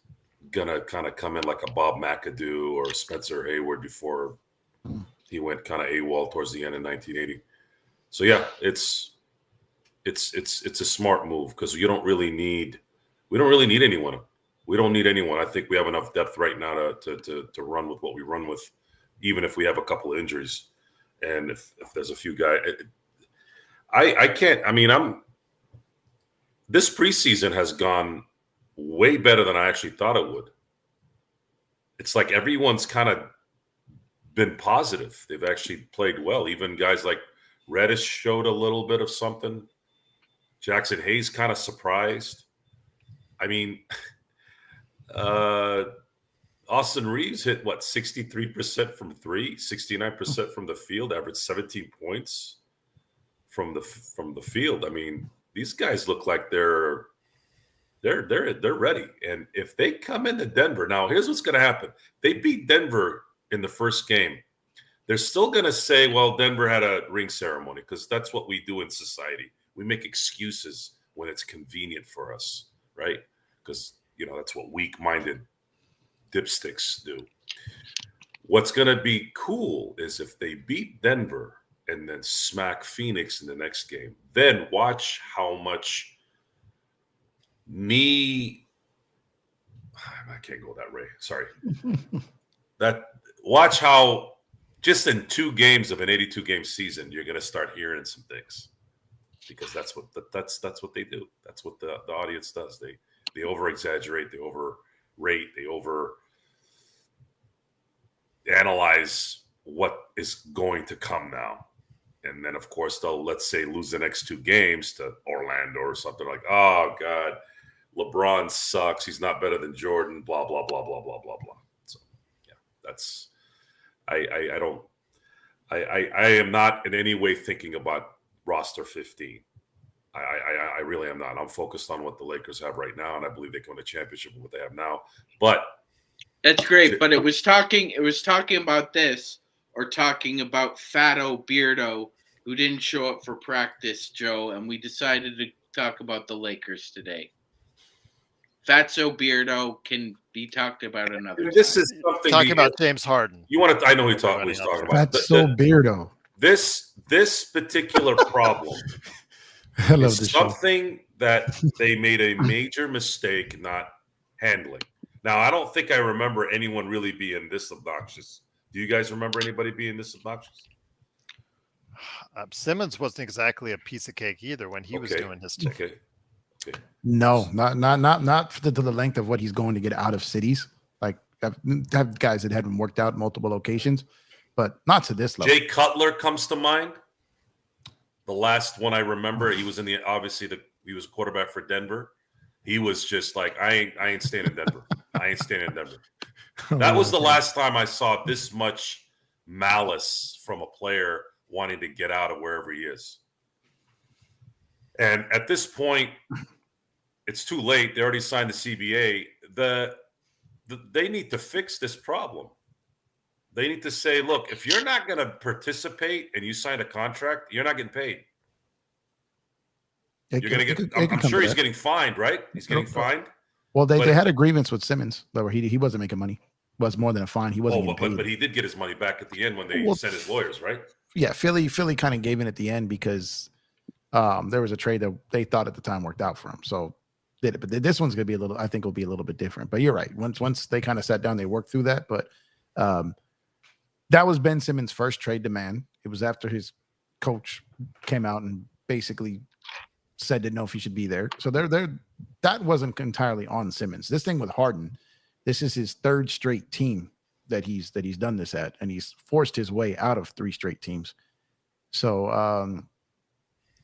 gonna kind of come in like a Bob McAdoo or Spencer Hayward before he went kind of AWOL towards the end of 1980. So yeah, it's a smart move because we don't really need anyone. We don't need anyone. I think we have enough depth right now to run with what we run with, even if we have a couple of injuries. And if there's a few guys, I can't. I mean, this preseason has gone way better than I actually thought it would. It's like everyone's kind of been positive. They've actually played well. Even guys like Reddish showed a little bit of something. Jackson Hayes kind of surprised. I mean, Austin Reeves hit 63% from three, 69% from the field, averaged 17 points from the field. I mean, these guys look like they're ready. And if they come into Denver, now here's what's going to happen. They beat Denver in the first game. They're still going to say, well, Denver had a ring ceremony, because that's what we do in society. We make excuses when it's convenient for us, right? Because, that's what weak-minded dipsticks do. What's going to be cool is if they beat Denver and then smack Phoenix in the next game, then watch how much I can't go that way. Sorry. Watch how just in 2 games of an 82-game season, you're going to start hearing some things, because that's what they do. That's what the audience does. They over-exaggerate, they overrate, they over-analyze what is going to come now. And then, of course, they'll, let's say, lose the next 2 games to Orlando or something like, oh, God, LeBron sucks. He's not better than Jordan, blah, blah, blah, blah, blah, blah, blah. So, yeah, that's – I am not in any way thinking about roster 15. I really am not. I'm focused on what the Lakers have right now, and I believe they can win a championship with what they have now. But that's great. But it was talking about this, or talking about Fatto Beardo, who didn't show up for practice, Joe, and we decided to talk about the Lakers today. Fatso Beardo can be talked about another time. This is something talking about James Harden. You want to? I know he's talking about. Fatso Beardo. This particular problem is something that they made a major mistake not handling. Now, I don't think I remember anyone really being this obnoxious. Do you guys remember anybody being this obnoxious? Simmons wasn't exactly a piece of cake either when he was doing his thing. Okay. No, not to the length of what he's going to get out of cities. Like, have guys that haven't worked out multiple locations, but not to this level. Jay Cutler comes to mind. The last one I remember, he was he was quarterback for Denver. He was just like, I ain't staying in Denver. I ain't staying in Denver. That was the last time I saw this much malice from a player wanting to get out of wherever he is. And at this point, it's too late. They already signed the CBA. They need to fix this problem. They need to say, look, if you're not going to participate and you sign a contract, you're not getting paid. You're going to get. I'm sure he's getting fined, right? He's getting fined. Well, they had a grievance with Simmons where he wasn't making money. It was more than a fine. He wasn't getting paid. But he did get his money back at the end when they sent his lawyers, right? Yeah, Philly kind of gave in at the end because there was a trade that they thought at the time worked out for him. So did it. But this one's going to be I think it'll be a little bit different. But you're right. Once they kind of sat down, they worked through that. But that was Ben Simmons' first trade demand. It was after his coach came out and basically said didn't know if he should be there. So that wasn't entirely on Simmons. This thing with Harden, this is his 3rd straight team that he's done this at, and he's forced his way out of 3 straight teams. So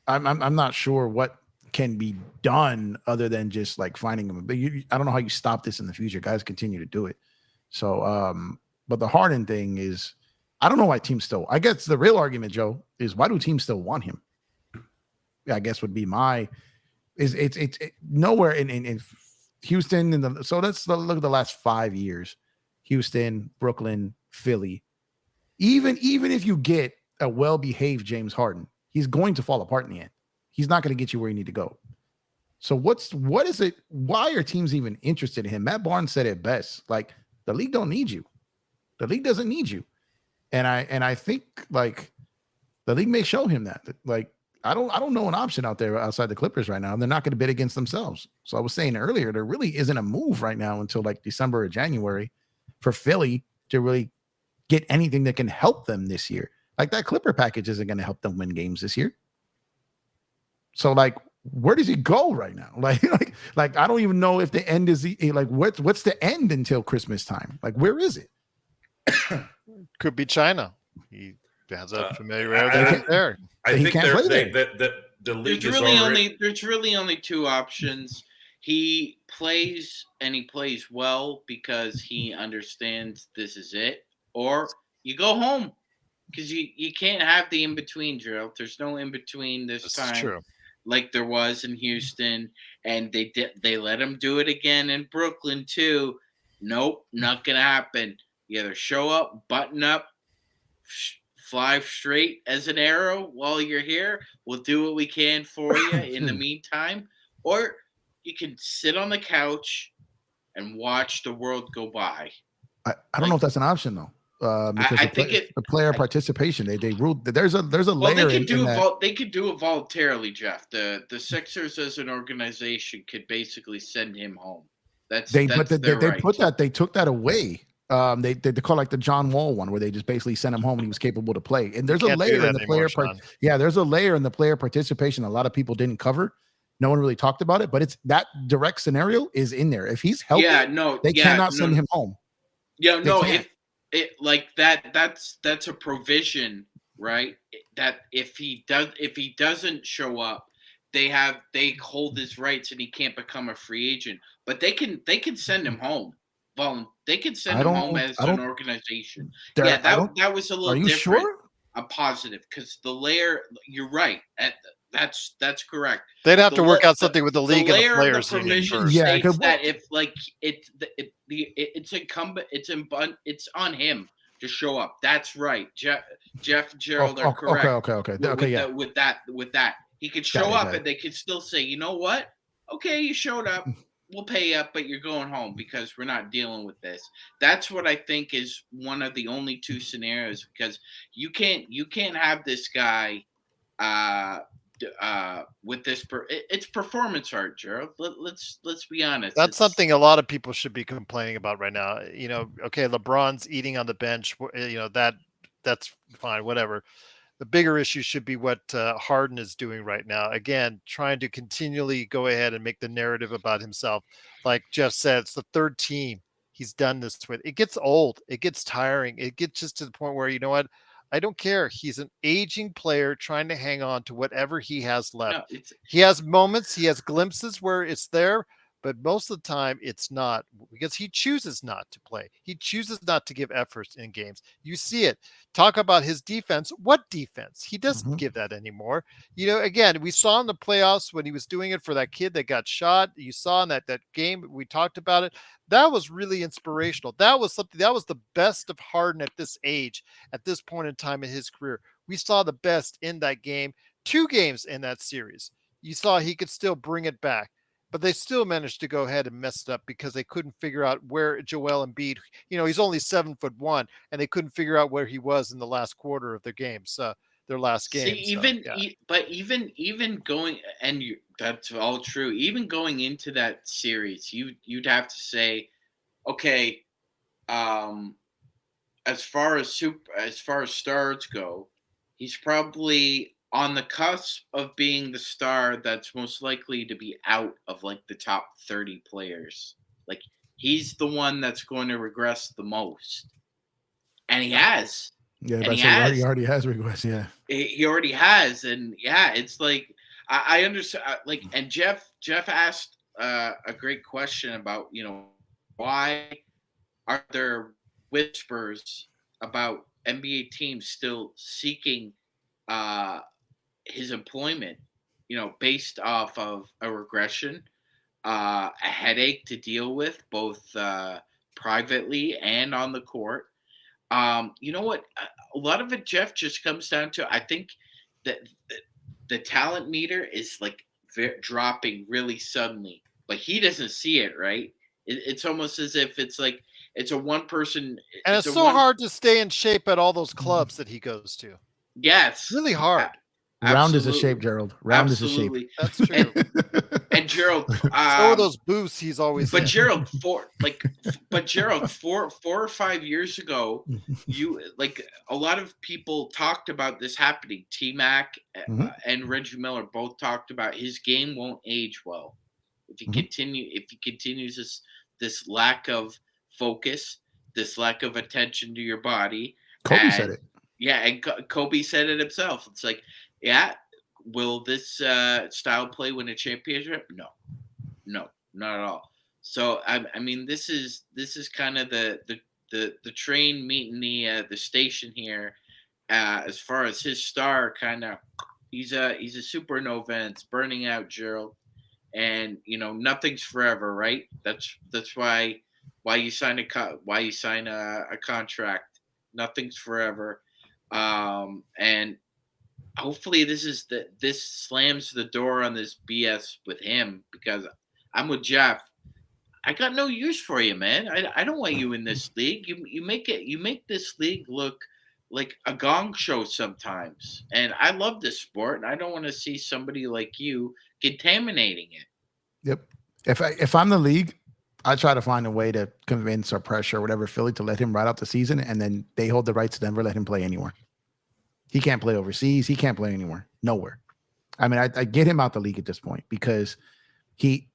I'm not sure what can be done other than just like finding him. But I don't know how you stop this in the future. Guys continue to do it. So but the Harden thing is, I don't know why teams still. I guess the real argument, Joe, is why do teams still want him? I guess would be it's nowhere in Houston. So let's look at the last 5 years. Houston, Brooklyn, Philly. Even if you get a well-behaved James Harden, he's going to fall apart in the end. He's not going to get you where you need to go. So what is it? Why are teams even interested in him? Matt Barnes said it best. Like, the league don't need you. The league doesn't need you. And I think like the league may show him that. Like, I don't know an option out there outside the Clippers right now. And they're not going to bid against themselves. So I was saying earlier, there really isn't a move right now until like December or January for Philly to really get anything that can help them this year. Like, that Clipper package isn't going to help them win games this year. So like, where does he go right now? Like I don't even know if the end is like what's the end until Christmas time? Like, where is it? could be China. He has a I familiarity there. I He think can't play that the league There's is already. really only two options. He plays and he plays well because he understands this is it, or you go home because you can't have the in between, Gerald. There's no in between this This is time, true. like there was in Houston, and they let him do it again in Brooklyn too. Nope, not gonna happen. You either show up, button up, fly straight as an arrow while you're here. We'll do what we can for you in the meantime, or you can sit on the couch and watch the world go by. I don't know if that's an option though. Because I think the player participation, they ruled there's a Well, layer they could in that. they could do it voluntarily, Jeff. The Sixers as an organization could basically send him home. That's They their right. they took that away. They call like the John Wall one where they just basically sent him home and he was capable to play. And there's a Can't do layer that in the anymore, player Sean. there's a layer in the player participation a lot of people didn't cover. No one really talked about it, but it's that direct scenario is in there. If he's healthy, they cannot send him home. Yeah, They no, can't. if it like that's a provision, right? That if he doesn't show up, they hold his rights and he can't become a free agent. But they can send him home. They can send him home as an organization. Yeah, that was a little Are you different. sure? I'm positive because the layer. You're right. That's correct. They'd have The to work la- out something with the league and the layer of players the union provision first. Yeah, states 'cause that if like it's incumbent, it's on him to show up. That's right. Jeff, Gerald are correct. Okay. With that, he could show up and they could still say, you know what? Okay, you showed up. We'll pay you up, but you're going home because we're not dealing with this. That's what I think is one of the only two scenarios because you can't have this guy with this it's performance art, Gerald. Let's be honest. That's something a lot of people should be complaining about right now. Okay, LeBron's eating on the bench. That's fine, whatever. The bigger issue should be what Harden is doing right now. Again, trying to continually go ahead and make the narrative about himself. Like Jeff said, it's the third team he's done this with. It gets old. It gets tiring. It gets just to the point where, you know what? I don't care. He's an aging player trying to hang on to whatever he has left. No, He has moments, he has glimpses where it's there, but most of the time it's not because he chooses not to play. He chooses not to give efforts in games. You see it. Talk about his defense. What defense? He doesn't give that anymore. Again, we saw in the playoffs when he was doing it for that kid that got shot. You saw in that game, we talked about it. That was really inspirational. That was something that was the best of Harden at this age, at this point in time in his career. We saw the best in that game, 2 games in that series. You saw he could still bring it back. But they still managed to go ahead and mess it up because they couldn't figure out where Joel Embiid, he's only 7'1", and they couldn't figure out where he was in the last quarter of their games, their last game. Even going, and that's all true. Even going into that series, you'd have to say, okay, as far as stars go, he's probably on the cusp of being the star that's most likely to be out of like the top 30 players. Like he's the one that's going to regress the most. And he has. Yeah, and he already has regressed. Yeah. He already has. And yeah, it's like I understand and Jeff asked a great question about, why are there whispers about NBA teams still seeking his employment, based off of a regression, a headache to deal with, both privately and on the court. You know what? A lot of it, Jeff, just comes down to I think that the talent meter is like dropping really suddenly, but he doesn't see it, right? It's almost as if it's like it's a one person. And it's so hard to stay in shape at all those clubs that he goes to. Yes. Really hard. Round is a shape, Gerald. Round is a shape. That's true. And Gerald, so are those boosts he's always. But in. Gerald, 4 or 5 years ago, a lot of people talked about this happening. T-Mac and Reggie Miller both talked about his game won't age well if he continues this lack of focus, this lack of attention to your body, Kobe said it. Yeah, and Kobe said it himself. It's like, yeah, will this style play win a championship? No, not at all. So I mean, this is kind of the train meeting the station here. As far as his star, kind of, he's a supernova and it's burning out, Gerald. And nothing's forever, right? That's why you sign a contract. Nothing's forever. And hopefully this slams the door on this BS with him, because I'm with Jeff. I got no use for you, man. I don't want you in this league. You make this league look like a gong show sometimes. And I love this sport, and I don't want to see somebody like you contaminating it. Yep. If I'm the league, I try to find a way to convince or pressure or whatever Philly to let him ride out the season, and then they hold the rights to Denver, let him play anywhere. He can't play overseas. He can't play anywhere. Nowhere. I mean, I get him out the league at this point, because he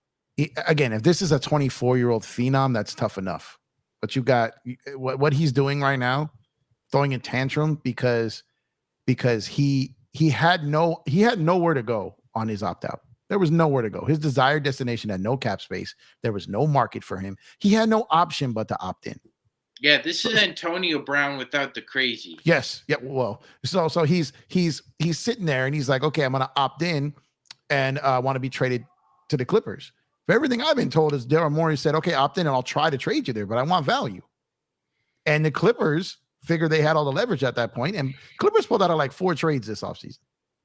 again, if this is a 24-year-old phenom, that's tough enough. But you got what he's doing right now, throwing a tantrum because he had nowhere to go on his opt-out. There was nowhere to go. His desired destination had no cap space. There was no market for him. He had no option but to opt in. Yeah, this is Antonio Brown without the crazy. Yes. Yeah. Well, so he's sitting there and he's like, okay, I'm going to opt in and want to be traded to the Clippers. For everything I've been told is Daryl Morey said, okay, opt in and I'll try to trade you there, but I want value. And the Clippers figured they had all the leverage at that point, and Clippers pulled out of like 4 trades this offseason.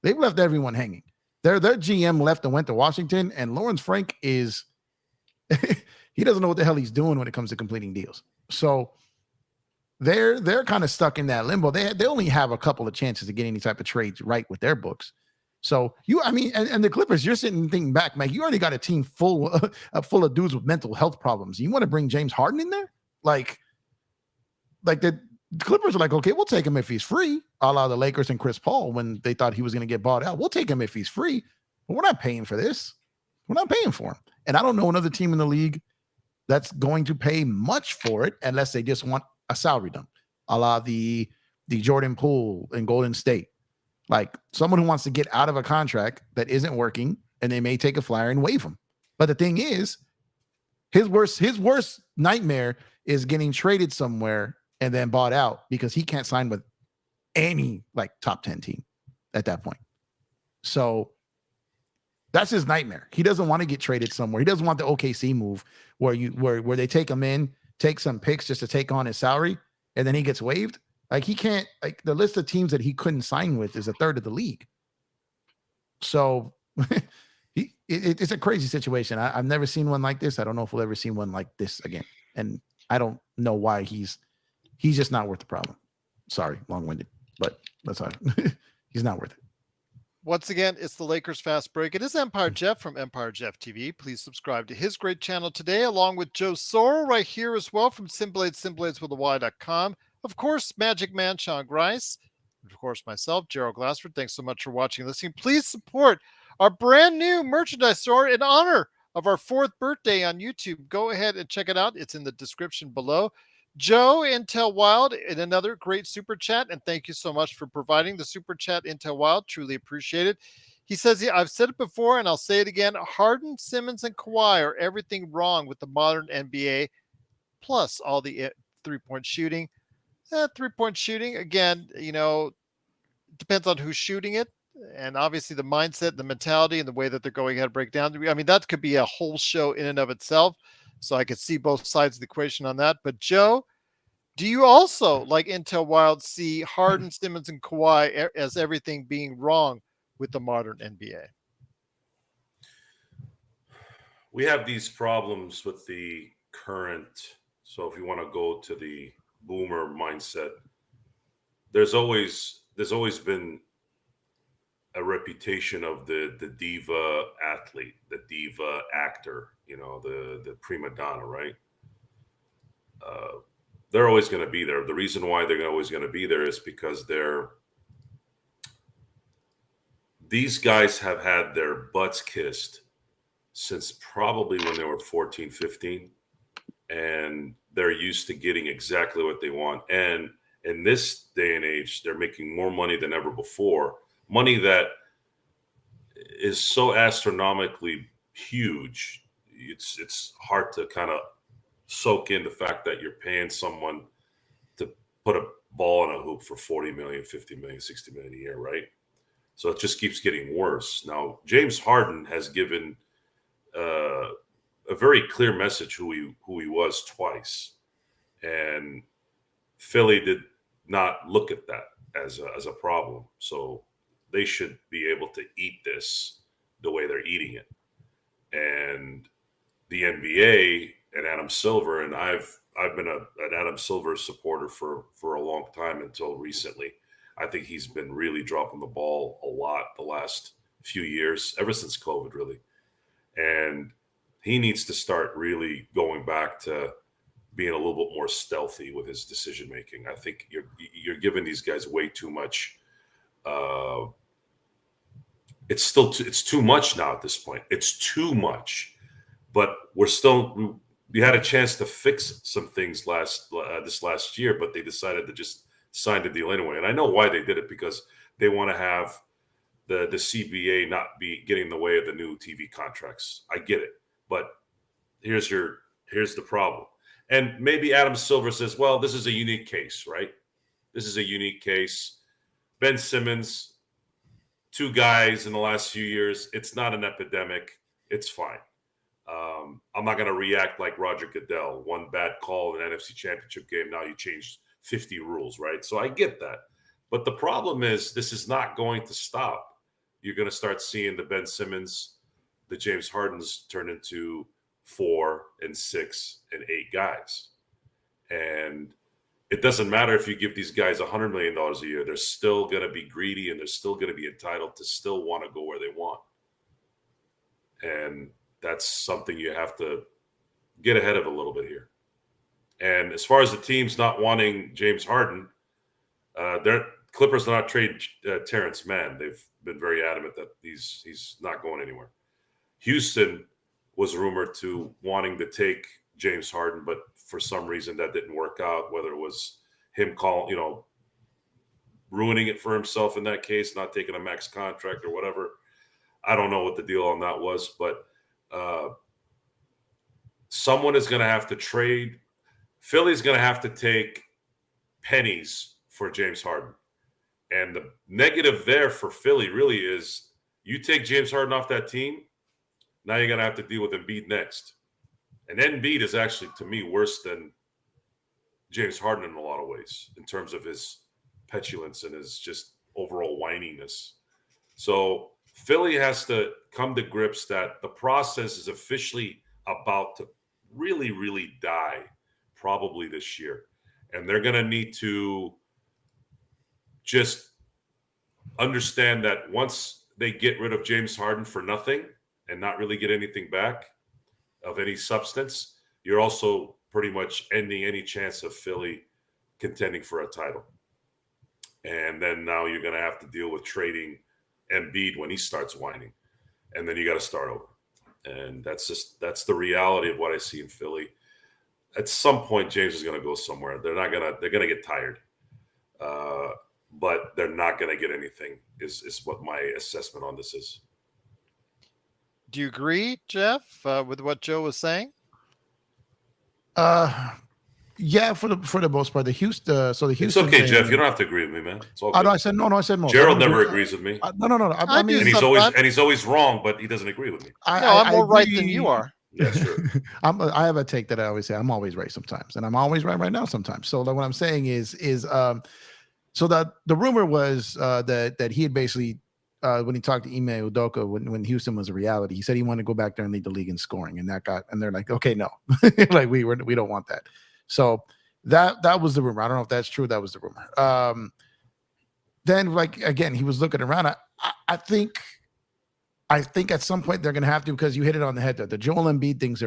They've left everyone hanging. Their GM left and went to Washington, and Lawrence Frank is he doesn't know what the hell he's doing when it comes to completing deals. So they're kind of stuck in that limbo. They only have a couple of chances to get any type of trades right with their books. So and the Clippers, you're sitting and thinking back, man, you already got a team full of dudes with mental health problems. You want to bring James Harden in there? Like the Clippers are like, okay, we'll take him if he's free, a la the Lakers and Chris Paul when they thought he was going to get bought out. We'll take him if he's free, but we're not paying for this. We're not paying for him. And I don't know another team in the league that's going to pay much for it unless they just want a salary dump, a la the Jordan Poole in Golden State. Like someone who wants to get out of a contract that isn't working, and they may take a flyer and waive him. But the thing is, his worst nightmare is getting traded somewhere and then bought out because he can't sign with any like top 10 team at that point. So that's his nightmare. He doesn't want to get traded somewhere. He doesn't want the OKC move where they take him in, take some picks just to take on his salary, and then he gets waived. Like he can't, like the list of teams that he couldn't sign with is a third of the league. So it's a crazy situation. I've never seen one like this. I don't know if we'll ever see one like this again. And I don't know why he's just not worth the problem. Sorry, long-winded, but that's all. He's not worth it. Once again, it's the Lakers Fast Break. It is Empire Jeff from Empire Jeff TV. Please subscribe to his great channel today, along with Joe Sorrell right here as well from SimBladesWithAY.com. Of course, Magic Man Sean Grice. Of course, myself, Gerald Glassford. Thanks so much for watching and listening. Please support our brand new merchandise store in honor of our 4th birthday on YouTube. Go ahead and check it out. It's in the description below. Joe Intel Wild in another great super chat, and thank you so much for providing the super chat, Intel Wild. Truly appreciate it. He says, yeah, I've said it before and I'll say it again. Harden, Simmons, and Kawhi are everything wrong with the modern NBA, plus all the three-point shooting. Three-point shooting, again, depends on who's shooting it. And obviously the mindset, the mentality, and the way that they're going ahead to break down. I mean, that could be a whole show in and of itself. So I could see both sides of the equation on that. But Joe, do you also, like Intel Wild, see Harden, Simmons, and Kawhi as everything being wrong with the modern NBA? We have these problems with the current. So if you want to go to the boomer mindset, there's always been a reputation of the diva athlete, the diva actor, the prima donna, right? They're always going to be there. The reason why they're always going to be there is because these guys have had their butts kissed since probably when they were 14, 15, and they're used to getting exactly what they want. And in this day and age, they're making more money than ever before. Money that is so astronomically huge. It's hard to kind of soak in the fact that you're paying someone to put a ball in a hoop for 40 million, 50 million, 60 million a year, right? So it just keeps getting worse. Now, James Harden has given a very clear message who he was twice, and Philly did not look at that as a problem. So they should be able to eat this the way they're eating it. And the NBA and Adam Silver, and I've been an Adam Silver supporter for a long time until recently. I think he's been really dropping the ball a lot the last few years, ever since COVID, really. And he needs to start really going back to being a little bit more stealthy with his decision making. I think you're giving these guys way too much. It's too much now at this point. It's too much, but we had a chance to fix some things this last year, but they decided to just sign the deal anyway. And I know why they did it, because they want to have the CBA not be getting in the way of the new TV contracts. I get it, but here's the problem. And maybe Adam Silver says, well, this is a unique case, right? This is a unique case. Ben Simmons, 2 guys in the last few years. It's not an epidemic. It's fine. I'm not going to react like Roger Goodell. One bad call in an NFC Championship game. Now you changed 50 rules, right? So I get that. But the problem is this is not going to stop. You're going to start seeing the Ben Simmons, the James Hardens turn into 4 and 6 and 8 guys. And it doesn't matter if you give these guys $100 million a year. They're still going to be greedy, and they're still going to be entitled to still want to go where they want. And that's something you have to get ahead of a little bit here. And as far as the teams not wanting James Harden, Clippers are not trading Terrence Mann. They've been very adamant that he's not going anywhere. Houston was rumored to wanting to take James Harden, but for some reason that didn't work out, whether it was him ruining it for himself in that case, not taking a max contract or whatever. I don't know what the deal on that was, but someone is going to have to trade. Philly's going to have to take pennies for James Harden. And the negative there for Philly really is you take James Harden off that team, now you're going to have to deal with Embiid next. And Embiid is actually, to me, worse than James Harden in a lot of ways in terms of his petulance and his just overall whininess. So Philly has to come to grips that the process is officially about to really, really die probably this year. And they're going to need to just understand that once they get rid of James Harden for nothing and not really get anything back of any substance, you're also pretty much ending any chance of Philly contending for a title. And then now you're going to have to deal with trading Embiid when he starts whining. And then you got to start over. And that's the reality of what I see in Philly. At some point, James is going to go somewhere. They're going to get tired. But they're not going to get anything is what my assessment on this is. Do you agree, Jeff, with what Joe was saying? Yeah, for the most part, the Houston. It's okay, thing, Jeff. You don't have to agree with me, man. It's all good. I said no. I said most. Gerald never agrees with me. No. I mean, and he's always wrong, but he doesn't agree with me. I'm more right than you are. Yeah, sure. I have a take that I always say. I'm always right sometimes, and I'm always right now sometimes. So what I'm saying is so that the rumor was that he had basically when he talked to Ime Udoka when Houston was a reality, he said he wanted to go back there and lead the league in scoring, and they're like, okay, no, like we don't want that. So that was the rumor. I don't know if that's true. That was the rumor. Then like again, he was looking around. I think at some point they're gonna have to, because you hit it on the head there. The Joel Embiid thing is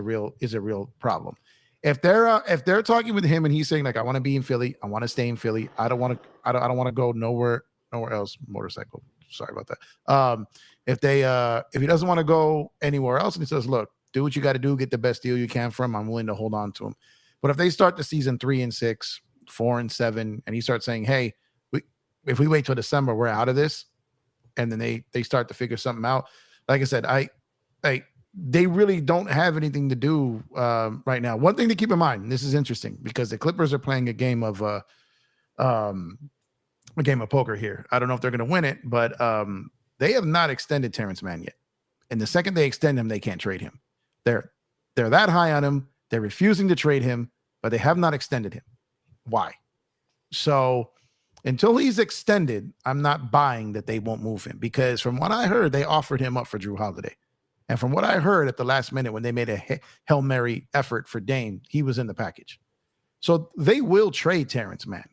a real problem. If they're talking with him and he's saying like, I want to be in Philly, I want to stay in Philly, I don't want to go nowhere else. Motorcycle. Sorry about that. If he doesn't want to go anywhere else and he says, look, do what you got to do, get the best deal you can from him, I'm willing to hold on to him. But if they start the season 3-6, 4-7, and he starts saying, "Hey, if we wait till December, we're out of this," and then they start to figure something out. Like I said, they really don't have anything to do right now. One thing to keep in mind, and this is interesting because the Clippers are playing a game of poker here. I don't know if they're going to win it, but they have not extended Terrence Mann yet. And the second they extend him, they can't trade him. They're that high on him. They're refusing to trade him, but they have not extended him. Why? So until he's extended, I'm not buying that they won't move him, because from what I heard, they offered him up for Drew Holiday. And from what I heard at the last minute when they made a Hail Mary effort for Dame, he was in the package. So they will trade Terrence Mann.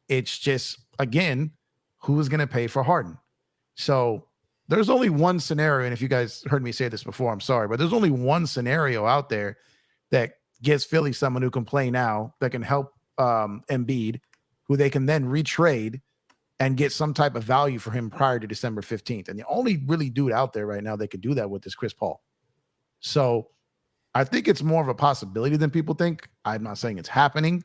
It's just, again, who's going to pay for Harden? So there's only one scenario, and if you guys heard me say this before, I'm sorry, but there's only one scenario out there that gives Philly someone who can play now, that can help Embiid, who they can then retrade and get some type of value for him prior to December 15th. And the only really dude out there right now that could do that with is Chris Paul. So I think it's more of a possibility than people think. I'm not saying it's happening,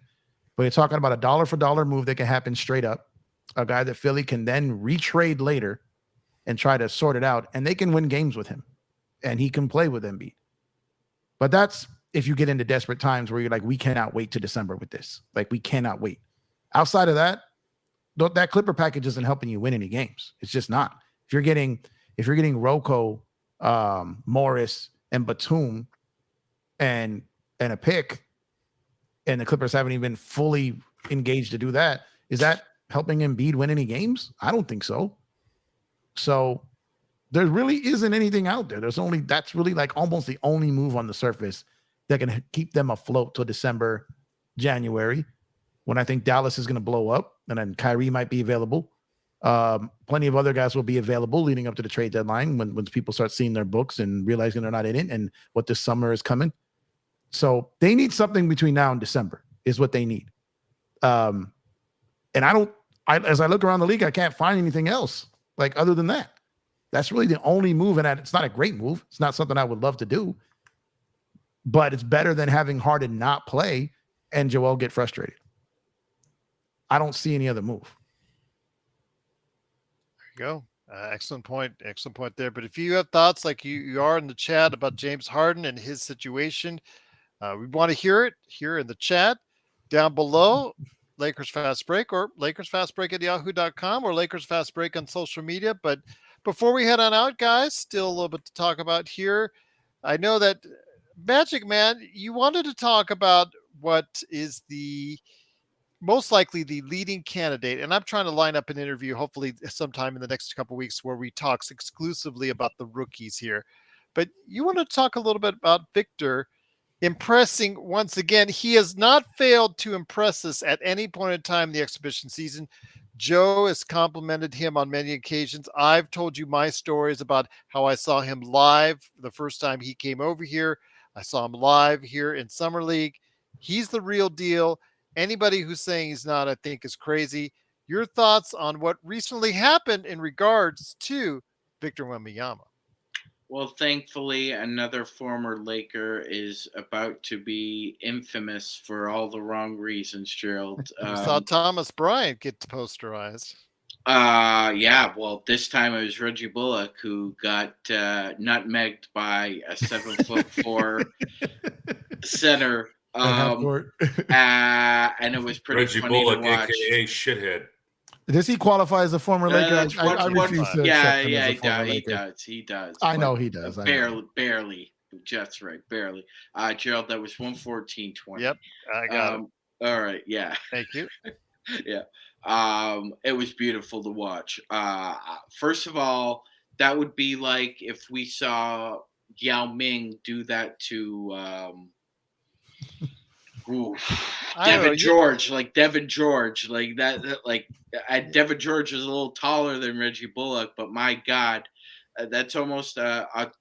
but you're talking about a dollar for dollar move that can happen straight up. A guy that Philly can then retrade later and try to sort it out, and they can win games with him, and he can play with Embiid. But that's if you get into desperate times where you're like, we cannot wait to December with this. Like, we cannot wait. Outside of that, that Clipper package isn't helping you win any games. It's just not. If you're getting Rocco, Morris, and Batum, and a pick, and the Clippers haven't even fully engaged to do that, is that helping Embiid win any games? I don't think so. So there really isn't anything out there. That's really like almost the only move on the surface that can keep them afloat till December, January, when I think Dallas is going to blow up, and then Kyrie might be available. Plenty of other guys will be available leading up to the trade deadline when people start seeing their books and realizing they're not in it and what this summer is coming. So they need something between now and December is what they need. And as I look around the league, I can't find anything else like other than that. That's really the only move, and it's not a great move. It's not something I would love to do, but it's better than having Harden not play and Joel get frustrated. I don't see any other move. There you go. Excellent point. Excellent point there. But if you have thoughts like you are in the chat about James Harden and his situation, we want to hear it here in the chat down below. Lakers Fast Break, or LakersFastBreak@yahoo.com, or Lakers Fast Break on social media. But before we head on out, guys, still a little bit to talk about here. I know that Magic Man, you wanted to talk about what is the most likely the leading candidate, and I'm trying to line up an interview hopefully sometime in the next couple of weeks where we talk exclusively about the rookies here. But you want to talk a little bit about Victor impressing once again. He has not failed to impress us at any point in time in the exhibition season. Joe has complimented him on many occasions. I've told you my stories about how I saw him live the first time he came over here. I saw him live here in Summer League. He's the real deal. Anybody who's saying he's not, I think, is crazy. Your thoughts on what recently happened in regards to Victor Wembanyama? Well, thankfully, another former Laker is about to be infamous for all the wrong reasons, Gerald. We saw Thomas Bryant get posterized. Yeah, well, this time it was Reggie Bullock who got nutmegged by a 7'4" center. And it was pretty Reggie funny Bullock, to watch. aka shithead. Does he qualify as a former Laker? I refuse to accept him as a former Laker. He does. I know he does. Barely. Jeff's right, barely. Gerald, that was 114-20. Yep, I got it. All right, yeah. Thank you. Yeah. It was beautiful to watch. First of all, that would be like if we saw Yao Ming do that to Devin George, like Devin George, like that. Like Devin George is a little taller than Reggie Bullock, but my God, that's almost a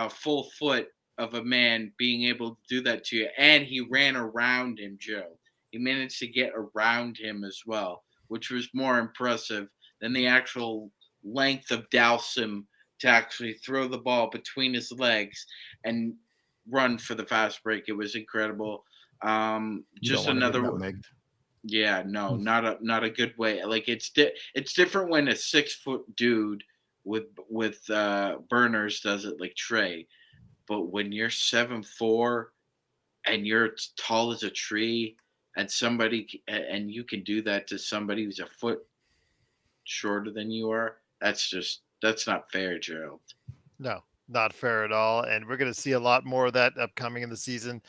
full foot of a man being able to do that to you. And he ran around him, Joe. He managed to get around him as well, which was more impressive than the actual length of Dowsum to actually throw the ball between his legs and run for the fast break. It was incredible. Just another. Yeah, no, not a good way. Like it's different when a 6 foot dude with burners does it like Trey, but when you're 7'4" and you're tall as a tree, and and you can do that to somebody who's a foot shorter than you are, that's not fair, Gerald. No, not fair at all. And we're going to see a lot more of that upcoming in the season.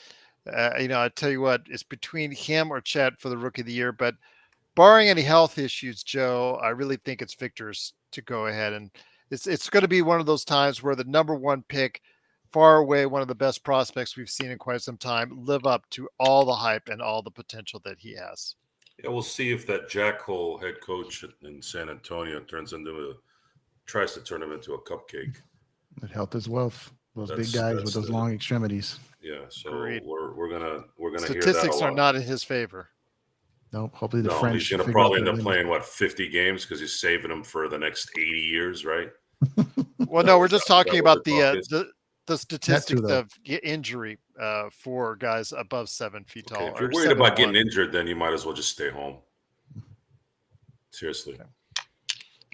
I tell you what, it's between him or Chet for the rookie of the year. But barring any health issues, Joe, I really think it's Victor's to go ahead. And it's going to be one of those times where the number one pick, far away one of the best prospects we've seen in quite some time, live up to all the hype and all the potential that he has. Yeah, we'll see if that jackhole head coach in San Antonio tries to turn him into a cupcake. But health is wealth. Those big That's- guys that's with those the- long extremities. Yeah, so Agreed. we're gonna hear that a Statistics are lot. not in his favor. No, hopefully the No, French. he's gonna figure probably out end the up limit. playing 50 games because he's saving them for the next 80 years, right? Well, no, we're just That talking what about the talk is. the statistics though. of injury for guys above 7 feet tall. Okay, if you're or worried about 7'1". getting injured, then you might as well just stay home. Seriously,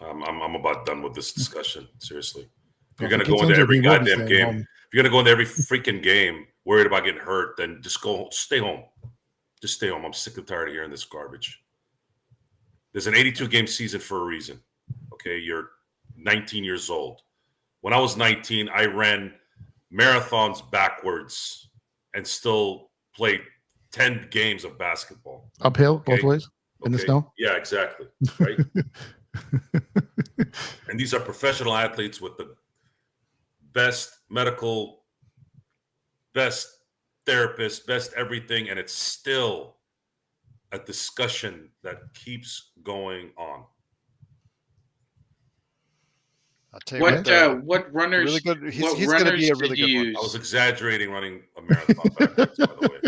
I'm about done with this discussion. Seriously, if you're Well, gonna if he go gets into injured, every he will be goddamn staying game, home. if you're gonna go into every freaking game worried about getting hurt, then just stay home. Just stay home. I'm sick and tired of hearing this garbage. There's an 82 game season for a reason. Okay, you're 19 years old. When I was 19, I ran marathons backwards and still played 10 games of basketball. Uphill, both Okay. ways, in the snow. Yeah, exactly. Right. And these are professional athletes with the best medical, best therapist, best everything, and it's still a discussion that keeps going on. I'll tell you what, What runners? really good. He's what going to runners be a did really you good one. use? I was exaggerating running a marathon backwards, by the way.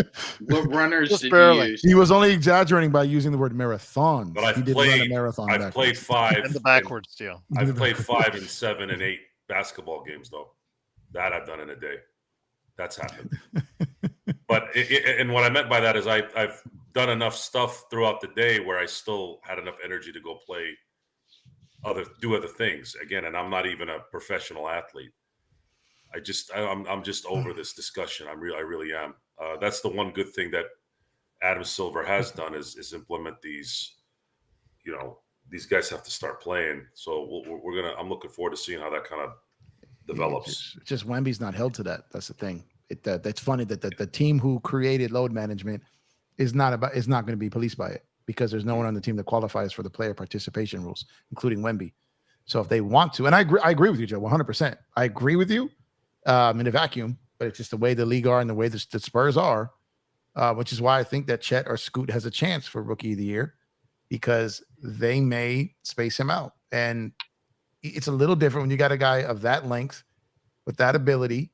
What runners Just did barely. you use? He was only exaggerating by using the word marathon. But He did run a marathon. I've played backwards. 5. And the backwards deal. I've played 5 and 7 and 8 basketball games, though. That I've done in a day. That's happened. But and what I meant by that is I've done enough stuff throughout the day where I still had enough energy to go play do other things again. And I'm not even a professional athlete. I'm just over this discussion. I really am. That's the one good thing that Adam Silver has done is implement these. These guys have to start playing. So I'm looking forward to seeing how that kind of develops. It's just Wemby's not held to that. That's the thing. That's funny that the team who created load management is not going to be policed by it because there's no one on the team that qualifies for the player participation rules, including Wemby. So if they want to, and I agree with you, Joe, 100%. I agree with you in a vacuum, but it's just the way the league are and the way the Spurs are, which is why I think that Chet or Scoot has a chance for Rookie of the Year because they may space him out. And it's a little different when you got a guy of that length with that ability.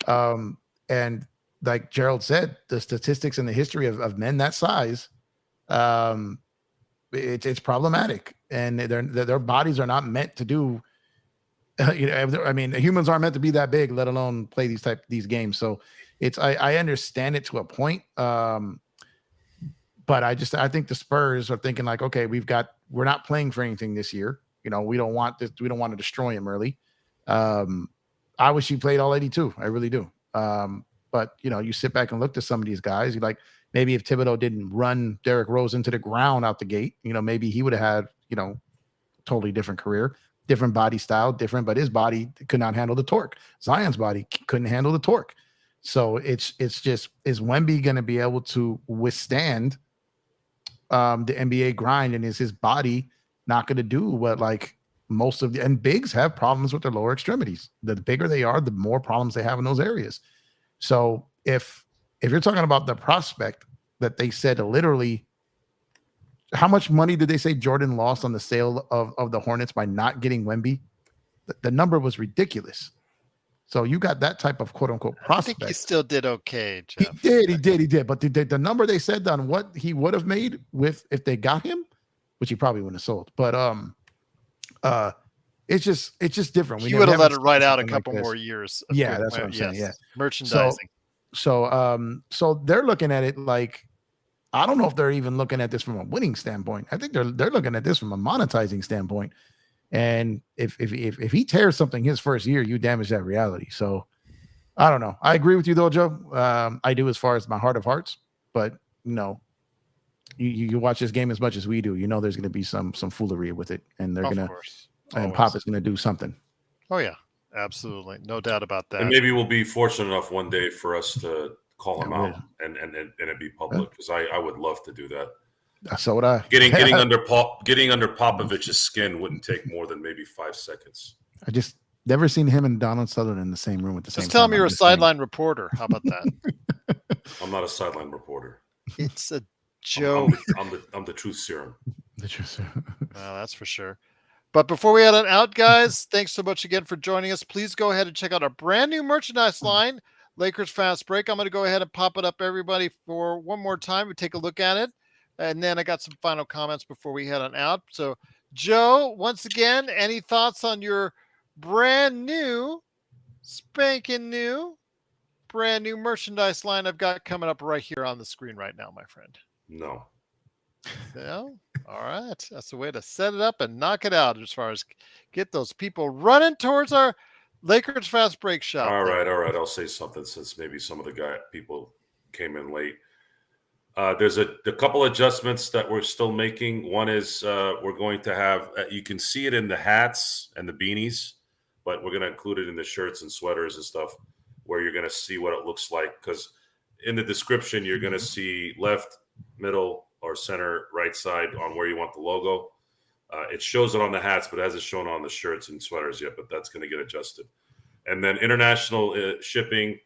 And like Gerald said, the statistics and the history of men that size, it's problematic, and their bodies are not meant to do. Humans aren't meant to be that big, let alone play these games. So I understand it to a point, but I think the Spurs are thinking like, okay, we're not playing for anything this year. We don't want this. We don't want to destroy him early. I wish he played all 82. I really do. But you sit back and look to some of these guys. You like maybe if Thibodeau didn't run Derrick Rose into the ground out the gate, maybe he would have had totally different career, different body style, different. But his body could not handle the torque. Zion's body couldn't handle the torque. So it's just, is Wemby going to be able to withstand the NBA grind, and is his body not going to do what like most of and bigs have problems with their lower extremities. The bigger they are, the more problems they have in those areas. So if you're talking about the prospect that they said literally, how much money did they say Jordan lost on the sale of the Hornets by not getting Wemby? The number was ridiculous. So you got that type of quote unquote prospect. I think he still did okay, Jeff. He did. But the number they said on what he would have made if they got him, which he probably wouldn't have sold. But it's just different. He would have let it ride out a couple more years. Yeah, that's what I'm saying. Yeah, merchandising. So they're looking at it like I don't know if they're even looking at this from a winning standpoint. I think they're looking at this from a monetizing standpoint. And if he tears something his first year, you damage that reality. So I don't know. I agree with you though, Joe. I do as far as my heart of hearts, but no. You watch this game as much as we do. You know there's going to be some foolery with it, and they're gonna and Pop is going to do something. Oh yeah, absolutely, no doubt about that. And maybe we'll be fortunate enough one day for us to call him out and it be public, because I would love to do that. So would I. Getting under Popovich's skin wouldn't take more than maybe 5 seconds. I just never seen him and Donald Sutherland in the same room at the same time. Just tell me you're a sideline reporter. How about that? I'm not a sideline reporter. It's a joke. I'm the truth serum. The truth serum. Well, that's for sure. But before we head on out, guys, thanks so much again for joining us. Please go ahead and check out our brand new merchandise line, Lakers Fast Break. I'm going to go ahead and pop it up, everybody, for one more time. We take a look at it. And then I got some final comments before we head on out. So, Joe, once again, any thoughts on your brand new, spanking new, brand new merchandise line I've got coming up right here on the screen right now, my friend? No. No? All right. That's the way to set it up and knock it out as far as get those people running towards our Lakers Fast Break shop. All right. I'll say something since maybe some of the people came in late. There's a couple adjustments that we're still making. One is we're going to have, you can see it in the hats and the beanies, but we're going to include it in the shirts and sweaters and stuff where you're going to see what it looks like. Because in the description, you're going to see left, middle, or center, right side on where you want the logo. It shows it on the hats, but it hasn't shown on the shirts and sweaters yet, but that's going to get adjusted. And then international shipping.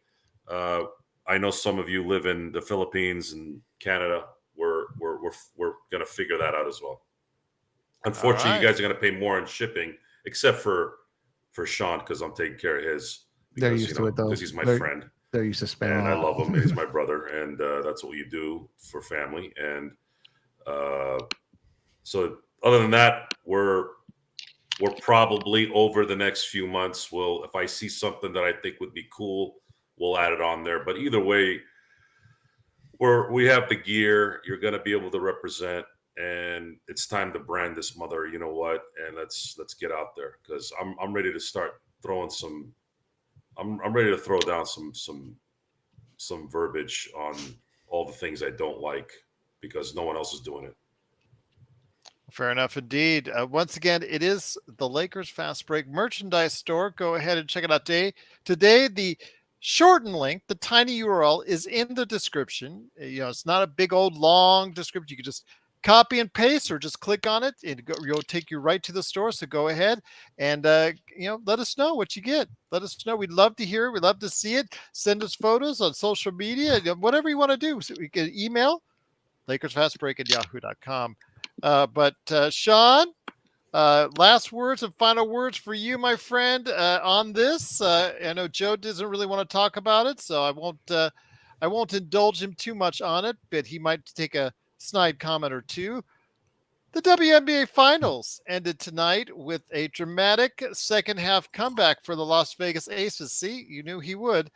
I know some of you live in the Philippines and Canada. We're going to figure that out as well. Unfortunately, you guys are going to pay more in shipping, except for Sean, because I'm taking care of his. They're used to it, though. Because he's my friend. They're used to spending. And I love him. And he's my brother. And that's what you do for family. And so other than that, we're probably over the next few months. If I see something that I think would be cool, we'll add it on there. But either way, we have the gear. You're going to be able to represent, and it's time to brand this mother. You know what? And let's get out there, because I'm ready to start throwing some. I'm ready to throw down some verbiage on all the things I don't like, because no one else is doing it. Fair enough indeed. Once again, it is the Lakers Fast Break merchandise store. Go ahead and check it out today. The shortened link, the tiny URL, is in the description. It's not a big old long description. You can just copy and paste or just click on it. It'll take you right to the store. So go ahead and let us know what you get. Let us know. We'd love to hear it. We'd love to see it. Send us photos on social media, whatever you want to do. So we can email LakersFastBreak@yahoo.com. But Sean, last words and final words for you, my friend, on this. I know Joe doesn't really want to talk about it, so I won't indulge him too much on it, but he might take a snide comment or two. The WNBA Finals ended tonight with a dramatic second half comeback for the Las Vegas Aces. See, you knew he would.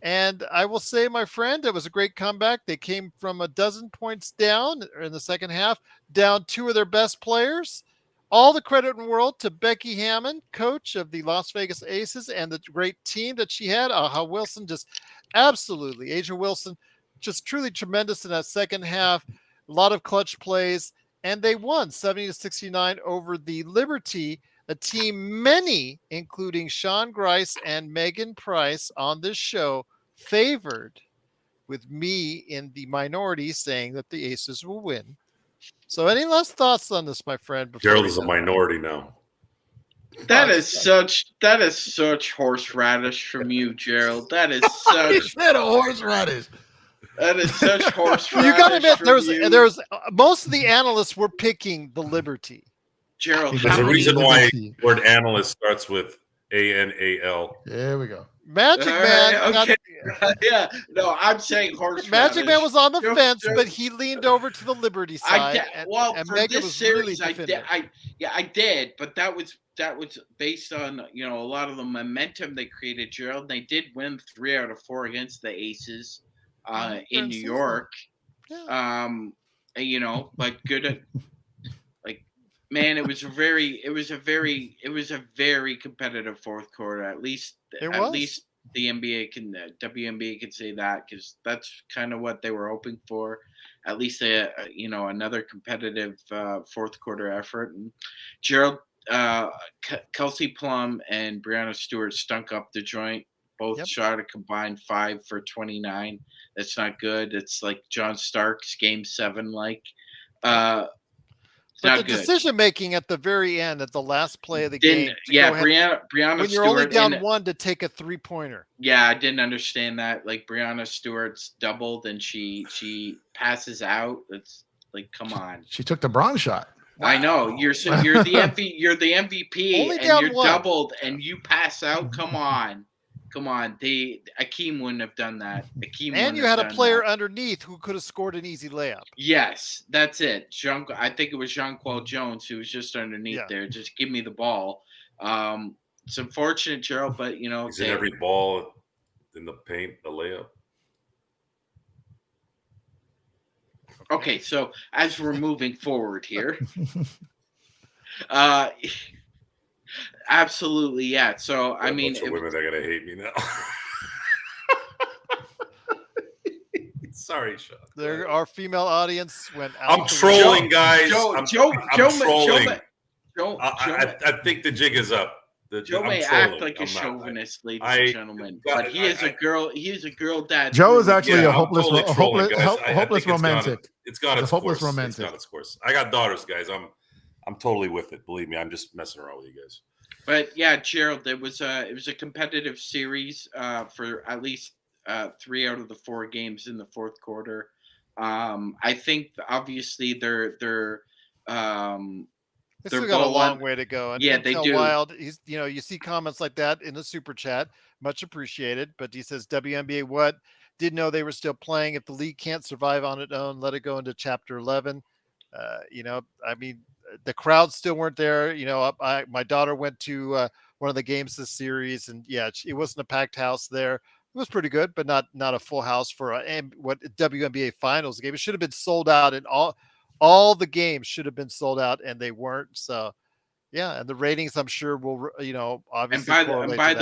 And I will say, my friend, it was a great comeback. They came from 12 points down in the second half, down two of their best players. All the credit in the world to Becky Hammon, coach of the Las Vegas Aces, and the great team that she had. Aja Wilson, just absolutely. Asia Wilson, just truly tremendous in that second half. A lot of clutch plays, and they won 70-69 over the Liberty, a team many, including Sean Grice and Megan Price on this show, favored, with me in the minority saying that the Aces will win. So any last thoughts on this, my friend? Gerald is a minority now. That is such horseradish from you, Gerald. That is such. He said a horseradish. That is such horseradish. You got to admit, there's most of the analysts were picking the Liberty. Gerald, there's a reason why the word analyst starts with ANAL. There we go. Magic Man. Okay. Yeah, no, I'm saying horseradish. Magic Man was on the fence, but he leaned over to the Liberty side. For Megan this was series, really I did, but that was based on a lot of the momentum they created, Gerald. They did win 3 out of 4 against the Aces in New York. Yeah. But good at like man, it was a very competitive fourth quarter. It At was. least the WNBA can say that because that's kind of what they were hoping for. At least another competitive fourth quarter effort. And Gerald, Kelsey Plum and Brianna Stewart stunk up the joint. Both Yep. shot a combined 5 for 29. That's not good. It's like John Stark's Game 7 like. But Not the good. decision making at the very end, at the last play of the Didn't game, to yeah, go ahead Brianna when you're Stewart only down and one to take a 3-pointer. yeah, I didn't understand that. Like Brianna Stewart's doubled and she passes out. It's like, come on. She took the bronze shot. I know you're the MVP Only and down you're one. doubled and you pass out. Come on. Akeem wouldn't have done that. And you had a player underneath who could have scored an easy layup. Yes, that's it. I think it was Jean-Paul Jones who was just underneath there. Just give me the ball. It's unfortunate, Gerald, but he's in every ball in the paint, the layup. Okay, so as we're moving forward here, absolutely, yeah. So I mean, bunch of women are gonna hate me now. Sorry, Sean. Our female audience went out. I'm trolling, guys. I'm trolling. I think the jig is up. Joe may act like a chauvinist, ladies and gentlemen, but he is a girl dad. Joe is actually a hopeless romantic. It's got its course. It's got its course. I got daughters, guys. I'm totally with it. Believe me, I'm just messing around with you guys. But yeah, Gerald, it was a competitive series for at least 3 out of the 4 games in the fourth quarter. I think obviously they're They still got a long way to go. And yeah, they do. Wild, you see comments like that in the super chat, much appreciated. But he says, WNBA, what? Didn't know they were still playing. If the league can't survive on its own, let it go into Chapter 11. I mean, the crowds still weren't there. My daughter went to one of the games this series, and yeah, it wasn't a packed house there. It was pretty good, but not a full house for what WNBA Finals game. It should have been sold out, and all the games should have been sold out, and they weren't. So, yeah, and the ratings, I'm sure, will obviously. And by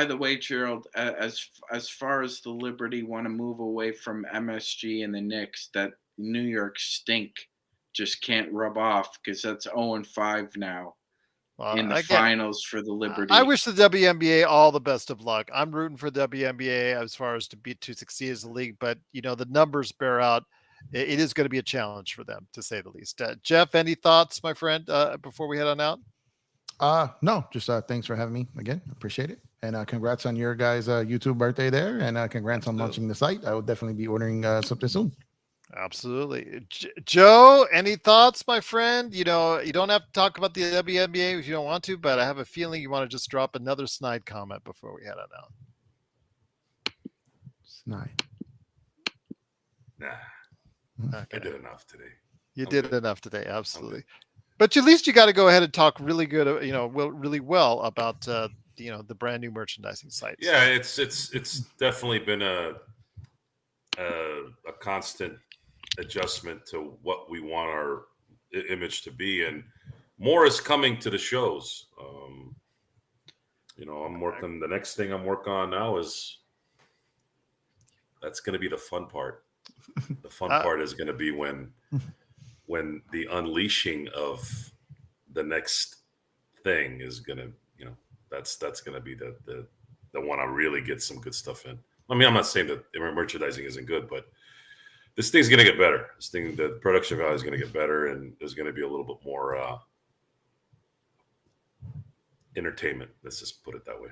the way, Gerald, as far as the Liberty want to move away from MSG and the Knicks, that New York stink just can't rub off because that's 0-5 now in the finals for the Liberty. I wish the WNBA all the best of luck. I'm rooting for the WNBA as far as to succeed as a league, but the numbers bear out. It is going to be a challenge for them, to say the least. Jeff, any thoughts, my friend, before we head on out? No, just thanks for having me again. Appreciate it. And congrats on your guys' YouTube birthday there. And congrats on launching the site. I will definitely be ordering something soon. Absolutely. Joe, any thoughts, my friend? You don't have to talk about the WNBA if you don't want to, but I have a feeling you want to just drop another snide comment before we head on out. Snide. Nah. Okay. I did enough today. You did enough today, absolutely. But at least you got to go ahead and talk really good, really well about the brand new merchandising site. Yeah, it's definitely been a constant adjustment to what we want our image to be, and more is coming to the shows. I'm working. The next thing I'm working on now that's going to be the fun part. The fun part is going to be when the unleashing of the next thing is going to, that's going to be the one I really get some good stuff in. I mean, I'm not saying that merchandising isn't good, but this thing's going to get better. The production value is going to get better, and there's going to be a little bit more entertainment. Let's just put it that way.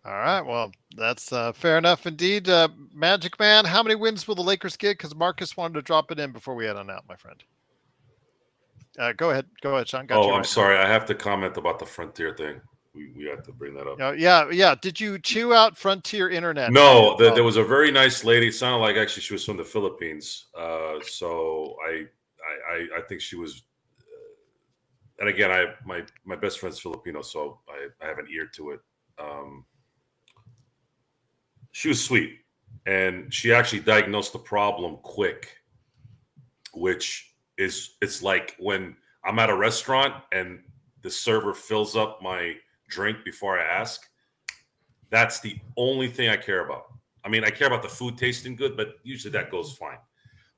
All right. Well, that's fair enough indeed. Magic Man, how many wins will the Lakers get? Because Marcus wanted to drop it in before we head on out, my friend. Go ahead, Sean. I'm sorry. I have to comment about the Frontier thing. We have to bring that up. Yeah. Did you chew out Frontier Internet? No, there was a very nice lady. It sounded like actually she was from the Philippines. So I think she was. And again, my best friend's Filipino, so I have an ear to it. She was sweet. and she actually diagnosed the problem quick, which is, it's like when I'm at a restaurant and the server fills up my drink before I ask. That's the only thing I care about. I mean, I care about the food tasting good, but usually that goes fine.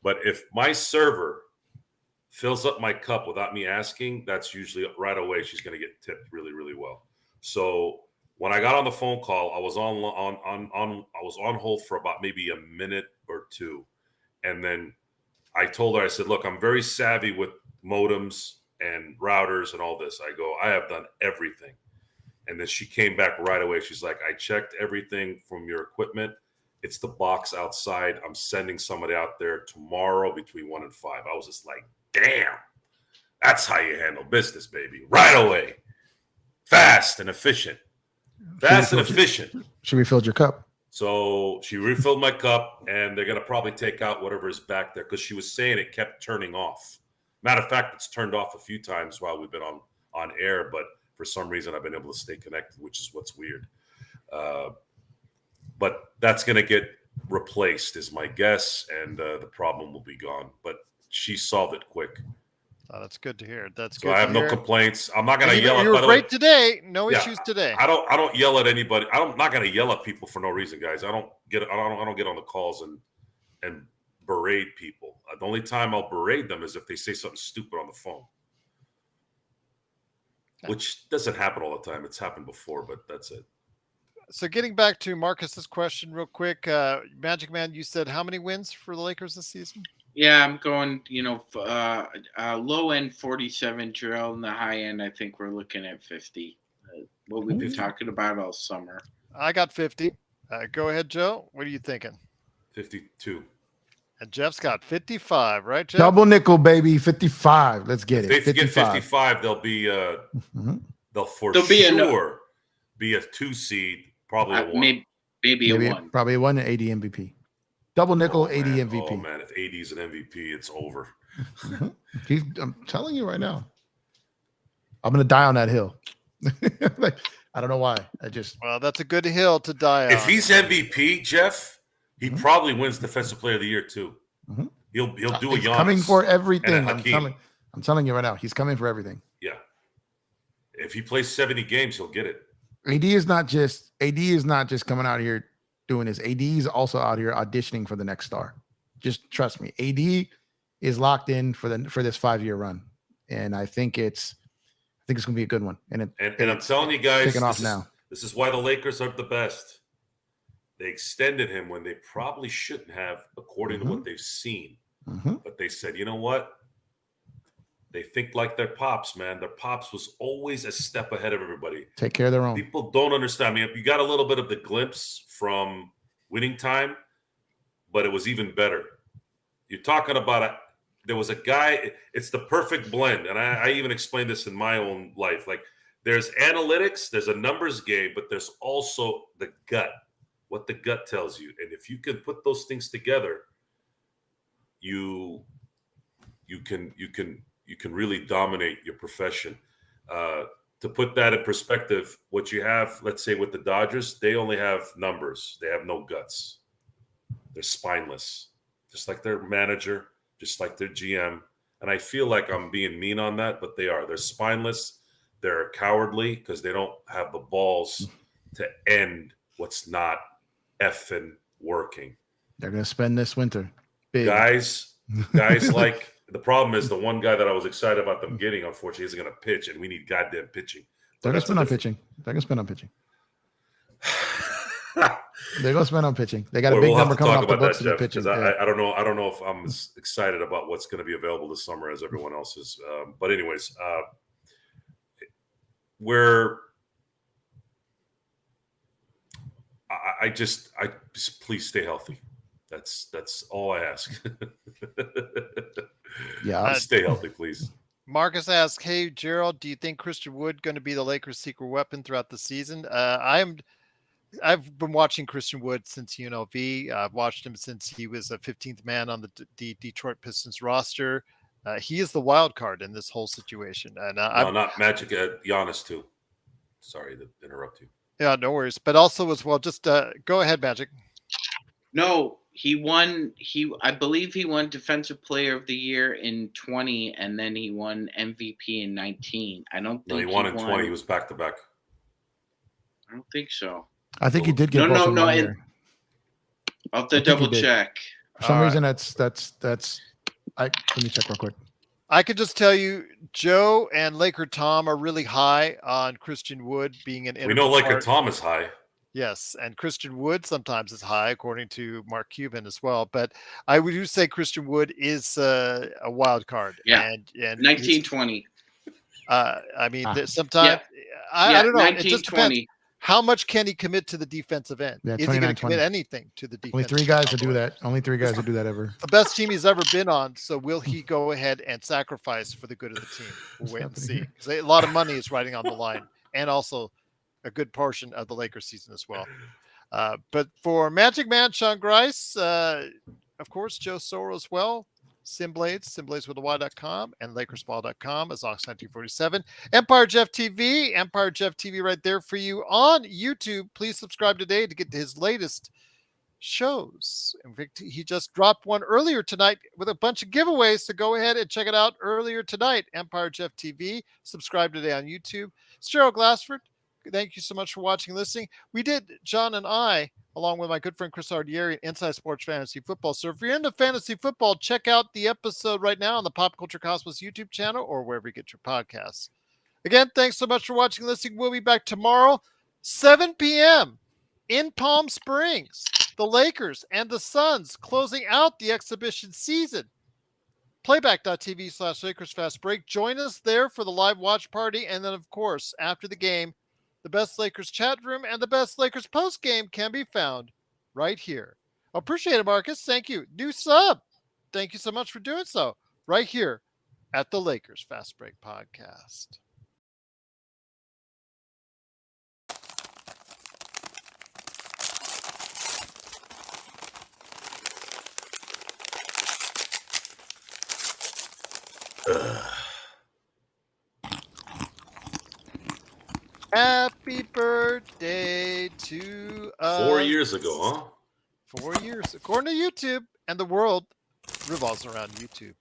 But if my server fills up my cup without me asking, that's usually right away she's going to get tipped really, really well. So when I got on the phone call, I was on hold for about maybe a minute or two, and then I told her, I said, "Look, I'm very savvy with modems and routers and all this." I go, "I have done everything." And then she came back right away. She's like, "I checked everything from your equipment. It's the box outside. I'm sending somebody out there tomorrow between 1 and 5. I was just like, damn, that's how you handle business, baby. Right away. Fast and efficient. Fast and efficient. She refilled your cup. So she refilled my cup, and they're going to probably take out whatever is back there, because she was saying it kept turning off. Matter of fact, it's turned off a few times while we've been on air, but for some reason I've been able to stay connected, which is what's weird. But that's going to get replaced is my guess, and the problem will be gone. But she solved it quick. Oh, that's good to hear. That's so good. I have no complaints. I'm not going to yell at. You were great today. No issues today. I don't yell at anybody. I'm not going to yell at people for no reason, guys. I don't get on the calls and berate people. The only time I'll berate them is if they say something stupid on the phone, which doesn't happen all the time. It's happened before, but that's it. So getting back to Marcus's question real quick, Magic Man, you said how many wins for the Lakers this season? Yeah, I'm going, low end 47, Jarrell, and the high end, I think we're looking at 50. What we've been talking about all summer. I got 50. Go ahead, Joe. What are you thinking? 52. And Jeff's got 55, right, Jeff? Double nickel, baby. 55. Let's get it. If they get 55, they'll be they'll for There'll sure be a 2 seed, probably a 1. Maybe a 1. Probably a 1 and 80 MVP. Double nickel, 80 MVP. Oh man, if 80 is an MVP, it's over. I'm telling you right now. I'm gonna die on that hill. I don't know why. Well, that's a good hill to die on. If he's MVP, Jeff, he probably wins Defensive Player of the Year too. He'll do a Giannis. Coming for everything. I'm telling you right now. He's coming for everything. Yeah. If he plays 70 games, he'll get it. AD is not just coming out here doing this. AD is also out here auditioning for the next star. Just trust me. AD is locked in for this 5-year run, and I think it's going to be a good one. And I'm telling you guys, this is why the Lakers are the best. They extended him when they probably shouldn't have, according to what they've seen. But they said, you know what? They think like their pops, man. Their pops was always a step ahead of everybody. Take care of their own. People don't understand. I mean, you got a little bit of the glimpse from Winning Time, but it was even better. You're talking about there was a guy, it's the perfect blend. And I even explained this in my own life. Like, there's analytics, there's a numbers game, but there's also the gut, what the gut tells you. And if you can put those things together, you can really dominate your profession. To put that in perspective, what you have, let's say with the Dodgers, they only have numbers. They have no guts. They're spineless, just like their manager, just like their GM. And I feel like I'm being mean on that, but they are. They're spineless. They're cowardly because they don't have the balls to end what's not effing working. They're going to spend this winter. Big. Guys like, the problem is the one guy that I was excited about them getting, unfortunately, isn't going to pitch, and we need goddamn pitching. They're going to spend on pitching. They're going to spend on pitching. They're going to spend on pitching. They got a big number coming off the books in the pitching. I don't know if I'm as excited about what's going to be available this summer as everyone else is. But anyways, I just please stay healthy. That's all I ask. Yeah, stay healthy, please. Marcus asks, "Hey Gerald, do you think Christian Wood going to be the Lakers' secret weapon throughout the season?" I've been watching Christian Wood since UNLV. I've watched him since he was a 15th man on the Detroit Pistons roster. He is the wild card in this whole situation. And no, not Magic. Giannis too. Sorry to interrupt you. Yeah, no worries. But also as well, just go ahead, Magic. No, he won. I believe he won Defensive Player of the Year in 20, and then he won MVP in 19. I don't think No, he won in 20. He was back to back. I don't think so. I think he did get No, both no, in 1 year. I'll have to I think he double did. check. For some reason, that's. Let me check real quick. I could just tell you, Joe and Laker Tom are really high on Christian Wood being an We integral know Laker part. Tom is high. Yes, and Christian Wood sometimes is high, according to Mark Cuban as well. But I would do say Christian Wood is a wild card. Yeah, and 1920. I mean, sometimes Yeah, I don't know. It just depends. 1920. How much can he commit to the defensive end? Yeah, Is he going to 29-20. commit anything to the Only defense? 3 guys to do that. Only 3 guys to do that ever. The best team he's ever been on. So will he go ahead and sacrifice for the good of the team? We'll wait and see. Because a lot of money is riding on the line, and also a good portion of the Lakers season as well. But for Magic Man, Sean Grice, of course, Joe Soro as well. Simblades with a Y.com, and LakersBall.com as Ox1947. Empire Jeff TV right there for you on YouTube. Please subscribe today to get his latest shows. In fact, he just dropped one earlier tonight with a bunch of giveaways, so go ahead and check it out earlier tonight. Empire Jeff TV. Subscribe today on YouTube. It's Gerald Glassford. Thank you so much for watching and listening. We did, John and I, along with my good friend Chris Ardieri, Inside Sports Fantasy Football. So if you're into fantasy football, check out the episode right now on the Pop Culture Cosmos YouTube channel or wherever you get your podcasts. Again, thanks so much for watching and listening. We'll be back tomorrow, 7 p.m. in Palm Springs. The Lakers and the Suns closing out the exhibition season. Playback.tv/Lakers Fast Break. Join us there for the live watch party. And then, of course, after the game, the best Lakers chat room and the best Lakers post game can be found right here. Appreciate it, Marcus. Thank you. New sub. Thank you so much for doing so. Right here at the Lakers Fast Break Podcast. Happy birthday to us. 4 years ago, huh? 4 years, according to YouTube, and the world revolves around YouTube.